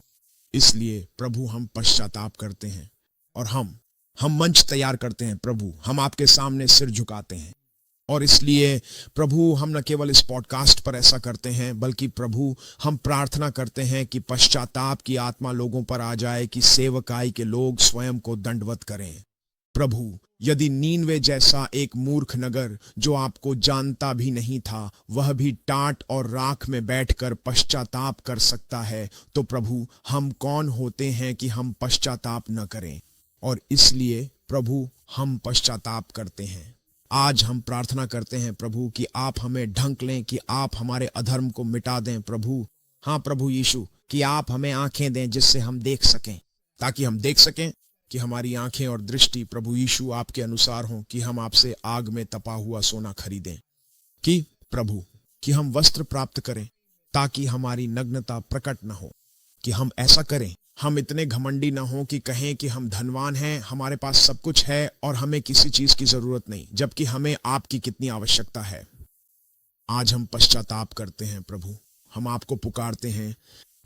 इसलिए प्रभु, हम पश्चाताप करते हैं और हम मंच तैयार करते हैं प्रभु। हम आपके सामने सिर झुकाते हैं। और इसलिए प्रभु, हम न केवल इस पॉडकास्ट पर ऐसा करते हैं, बल्कि प्रभु, हम प्रार्थना करते हैं कि पश्चाताप की आत्मा लोगों पर आ जाए, कि सेवकाई के लोग स्वयं को दंडवत करें। प्रभु, यदि नीनवे जैसा एक मूर्ख नगर जो आपको जानता भी नहीं था, वह भी टाट और राख में बैठकर पश्चाताप कर सकता है, तो प्रभु, हम कौन होते हैं कि हम पश्चाताप न करें। और इसलिए प्रभु हम पश्चाताप करते हैं। आज हम प्रार्थना करते हैं प्रभु कि आप हमें ढंक लें, कि आप हमारे अधर्म को मिटा दें प्रभु। हाँ प्रभु यीशु, कि आप हमें आंखें दें जिससे हम देख सकें, ताकि हम देख सकें कि हमारी आंखें और दृष्टि प्रभु यीशु आपके अनुसार हों, कि हम आपसे आग में तपा हुआ सोना खरीदें, कि प्रभु कि हम वस्त्र प्राप्त करें ताकि हमारी नग्नता प्रकट न हो, कि हम ऐसा करें, हम इतने घमंडी न हो कि कहें कि हम धनवान हैं, हमारे पास सब कुछ है और हमें किसी चीज की जरूरत नहीं, जबकि हमें आपकी कितनी आवश्यकता है। आज हम पश्चाताप करते हैं प्रभु, हम आपको पुकारते हैं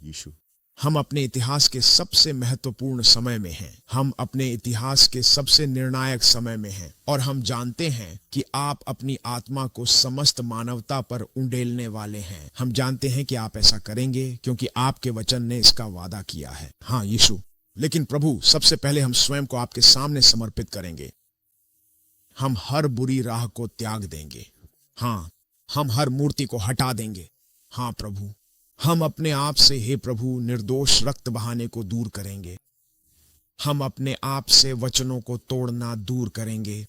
यीशु। हम अपने इतिहास के सबसे महत्वपूर्ण समय में हैं, हम अपने इतिहास के सबसे निर्णायक समय में हैं, और हम जानते हैं कि आप अपनी आत्मा को समस्त मानवता पर उंडेलने वाले हैं। हम जानते हैं कि आप ऐसा करेंगे क्योंकि आपके वचन ने इसका वादा किया है। हाँ यीशु, लेकिन प्रभु सबसे पहले हम स्वयं को आपके सामने समर्पित करेंगे। हम हर बुरी राह को त्याग देंगे। हाँ, हम हर मूर्ति को हटा देंगे। हाँ प्रभु, हम अपने आप से हे प्रभु निर्दोष रक्त बहाने को दूर करेंगे। हम अपने आप से वचनों को तोड़ना दूर करेंगे।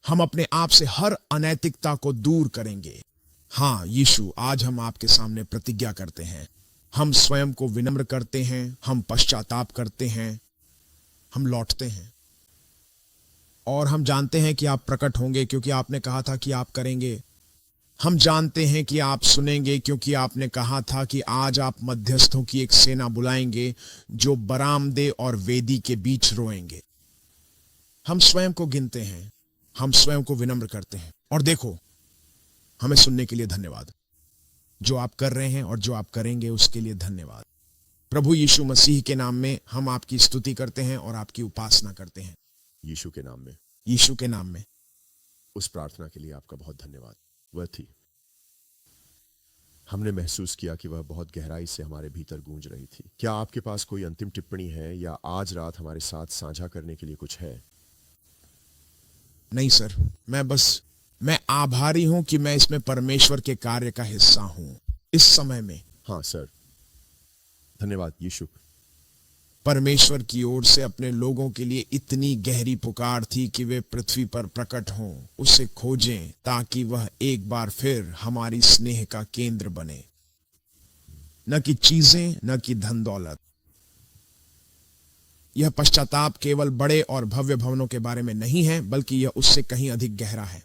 हम अपने आप से हर अनैतिकता को दूर करेंगे। हाँ यीशु, आज हम आपके सामने प्रतिज्ञा करते हैं, हम स्वयं को विनम्र करते हैं, हम पश्चाताप करते हैं, हम लौटते हैं, और हम जानते हैं कि आप प्रकट होंगे क्योंकि आपने कहा था कि आप करेंगे। हम जानते हैं कि आप सुनेंगे क्योंकि आपने कहा था कि आज आप मध्यस्थों की एक सेना बुलाएंगे जो बरामदे और वेदी के बीच रोएंगे। हम स्वयं को गिनते हैं, हम स्वयं को विनम्र करते हैं, और देखो, हमें सुनने के लिए धन्यवाद। जो आप कर रहे हैं और जो आप करेंगे उसके लिए धन्यवाद। प्रभु यीशु मसीह के नाम में हम आपकी स्तुति करते हैं और आपकी उपासना करते हैं। यीशु के नाम में, यीशु के नाम में। उस प्रार्थना के लिए आपका बहुत धन्यवाद। वह थी, हमने महसूस किया कि वह बहुत गहराई से हमारे भीतर गूंज रही थी। क्या आपके पास कोई अंतिम टिप्पणी है या आज रात हमारे साथ साझा करने के लिए कुछ है? नहीं सर, मैं आभारी हूं कि मैं इसमें परमेश्वर के कार्य का हिस्सा हूं इस समय में। हाँ सर, धन्यवाद यीशु। परमेश्वर की ओर से अपने लोगों के लिए इतनी गहरी पुकार थी कि वे पृथ्वी पर प्रकट हों, उसे खोजें, ताकि वह एक बार फिर हमारी स्नेह का केंद्र बने। न कि चीजें, न कि धन दौलत। यह पश्चाताप केवल बड़े और भव्य भवनों के बारे में नहीं है, बल्कि यह उससे कहीं अधिक गहरा है।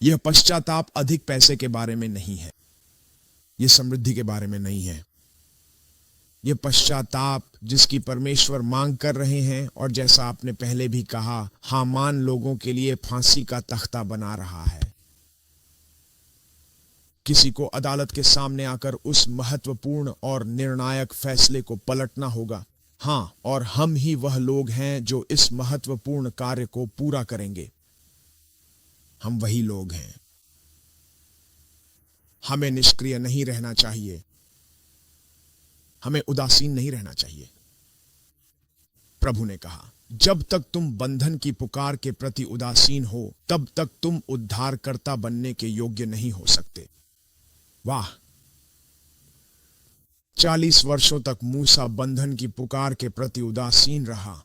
यह पश्चाताप अधिक पैसे के बारे में नहीं है, यह समृद्धि के बारे में नहीं है। यह पश्चाताप जिसकी परमेश्वर मांग कर रहे हैं, और जैसा आपने पहले भी कहा, हामान लोगों के लिए फांसी का तख्ता बना रहा है। किसी को अदालत के सामने आकर उस महत्वपूर्ण और निर्णायक फैसले को पलटना होगा। हाँ, और हम ही वह लोग हैं जो इस महत्वपूर्ण कार्य को पूरा करेंगे। हम वही लोग हैं। हमें निष्क्रिय नहीं रहना चाहिए, हमें उदासीन नहीं रहना चाहिए। प्रभु ने कहा, जब तक तुम बंधन की पुकार के प्रति उदासीन हो, तब तक तुम उद्धारकर्ता बनने के योग्य नहीं हो सकते। वाह! 40 वर्षों तक मूसा बंधन की पुकार के प्रति उदासीन रहा,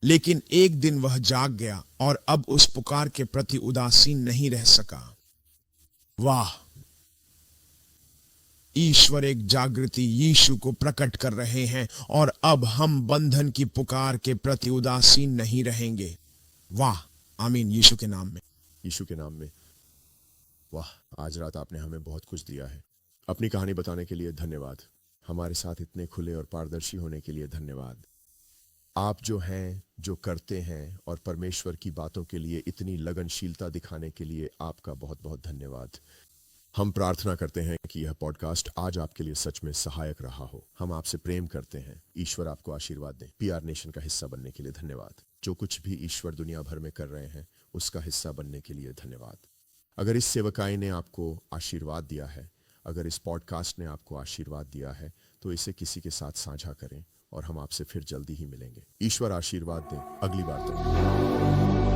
लेकिन एक दिन वह जाग गया और अब उस पुकार के प्रति उदासीन नहीं रह सका। वाह! ईश्वर एक जागृति यीशु को प्रकट कर रहे हैं, और अब हम बंधन की पुकार के प्रति उदासीन नहीं रहेंगे। वाह! आमीन, यीशु के नाम में। यीशु के नाम में। वाह! आज रात आपने हमें बहुत कुछ दिया है। अपनी कहानी बताने के लिए धन्यवाद। हमारे साथ इतने खुले और पारदर्शी होने के लिए धन्यवाद। आप जो हैं, जो करते हैं, और परमेश्वर की बातों के लिए इतनी लगनशीलता दिखाने के लिए आपका बहुत बहुत धन्यवाद। हम प्रार्थना करते हैं कि यह पॉडकास्ट आज आपके लिए सच में सहायक रहा हो। हम आपसे प्रेम करते हैं। ईश्वर आपको आशीर्वाद दें। पीआर नेशन का हिस्सा बनने के लिए धन्यवाद। जो कुछ भी ईश्वर दुनिया भर में कर रहे हैं, उसका हिस्सा बनने के लिए धन्यवाद। अगर इस सेवकाई ने आपको आशीर्वाद दिया है, अगर इस पॉडकास्ट ने आपको आशीर्वाद दिया है, तो इसे किसी के साथ साझा करें, और हम आपसे फिर जल्दी ही मिलेंगे। ईश्वर आशीर्वाद दें। अगली बार तक।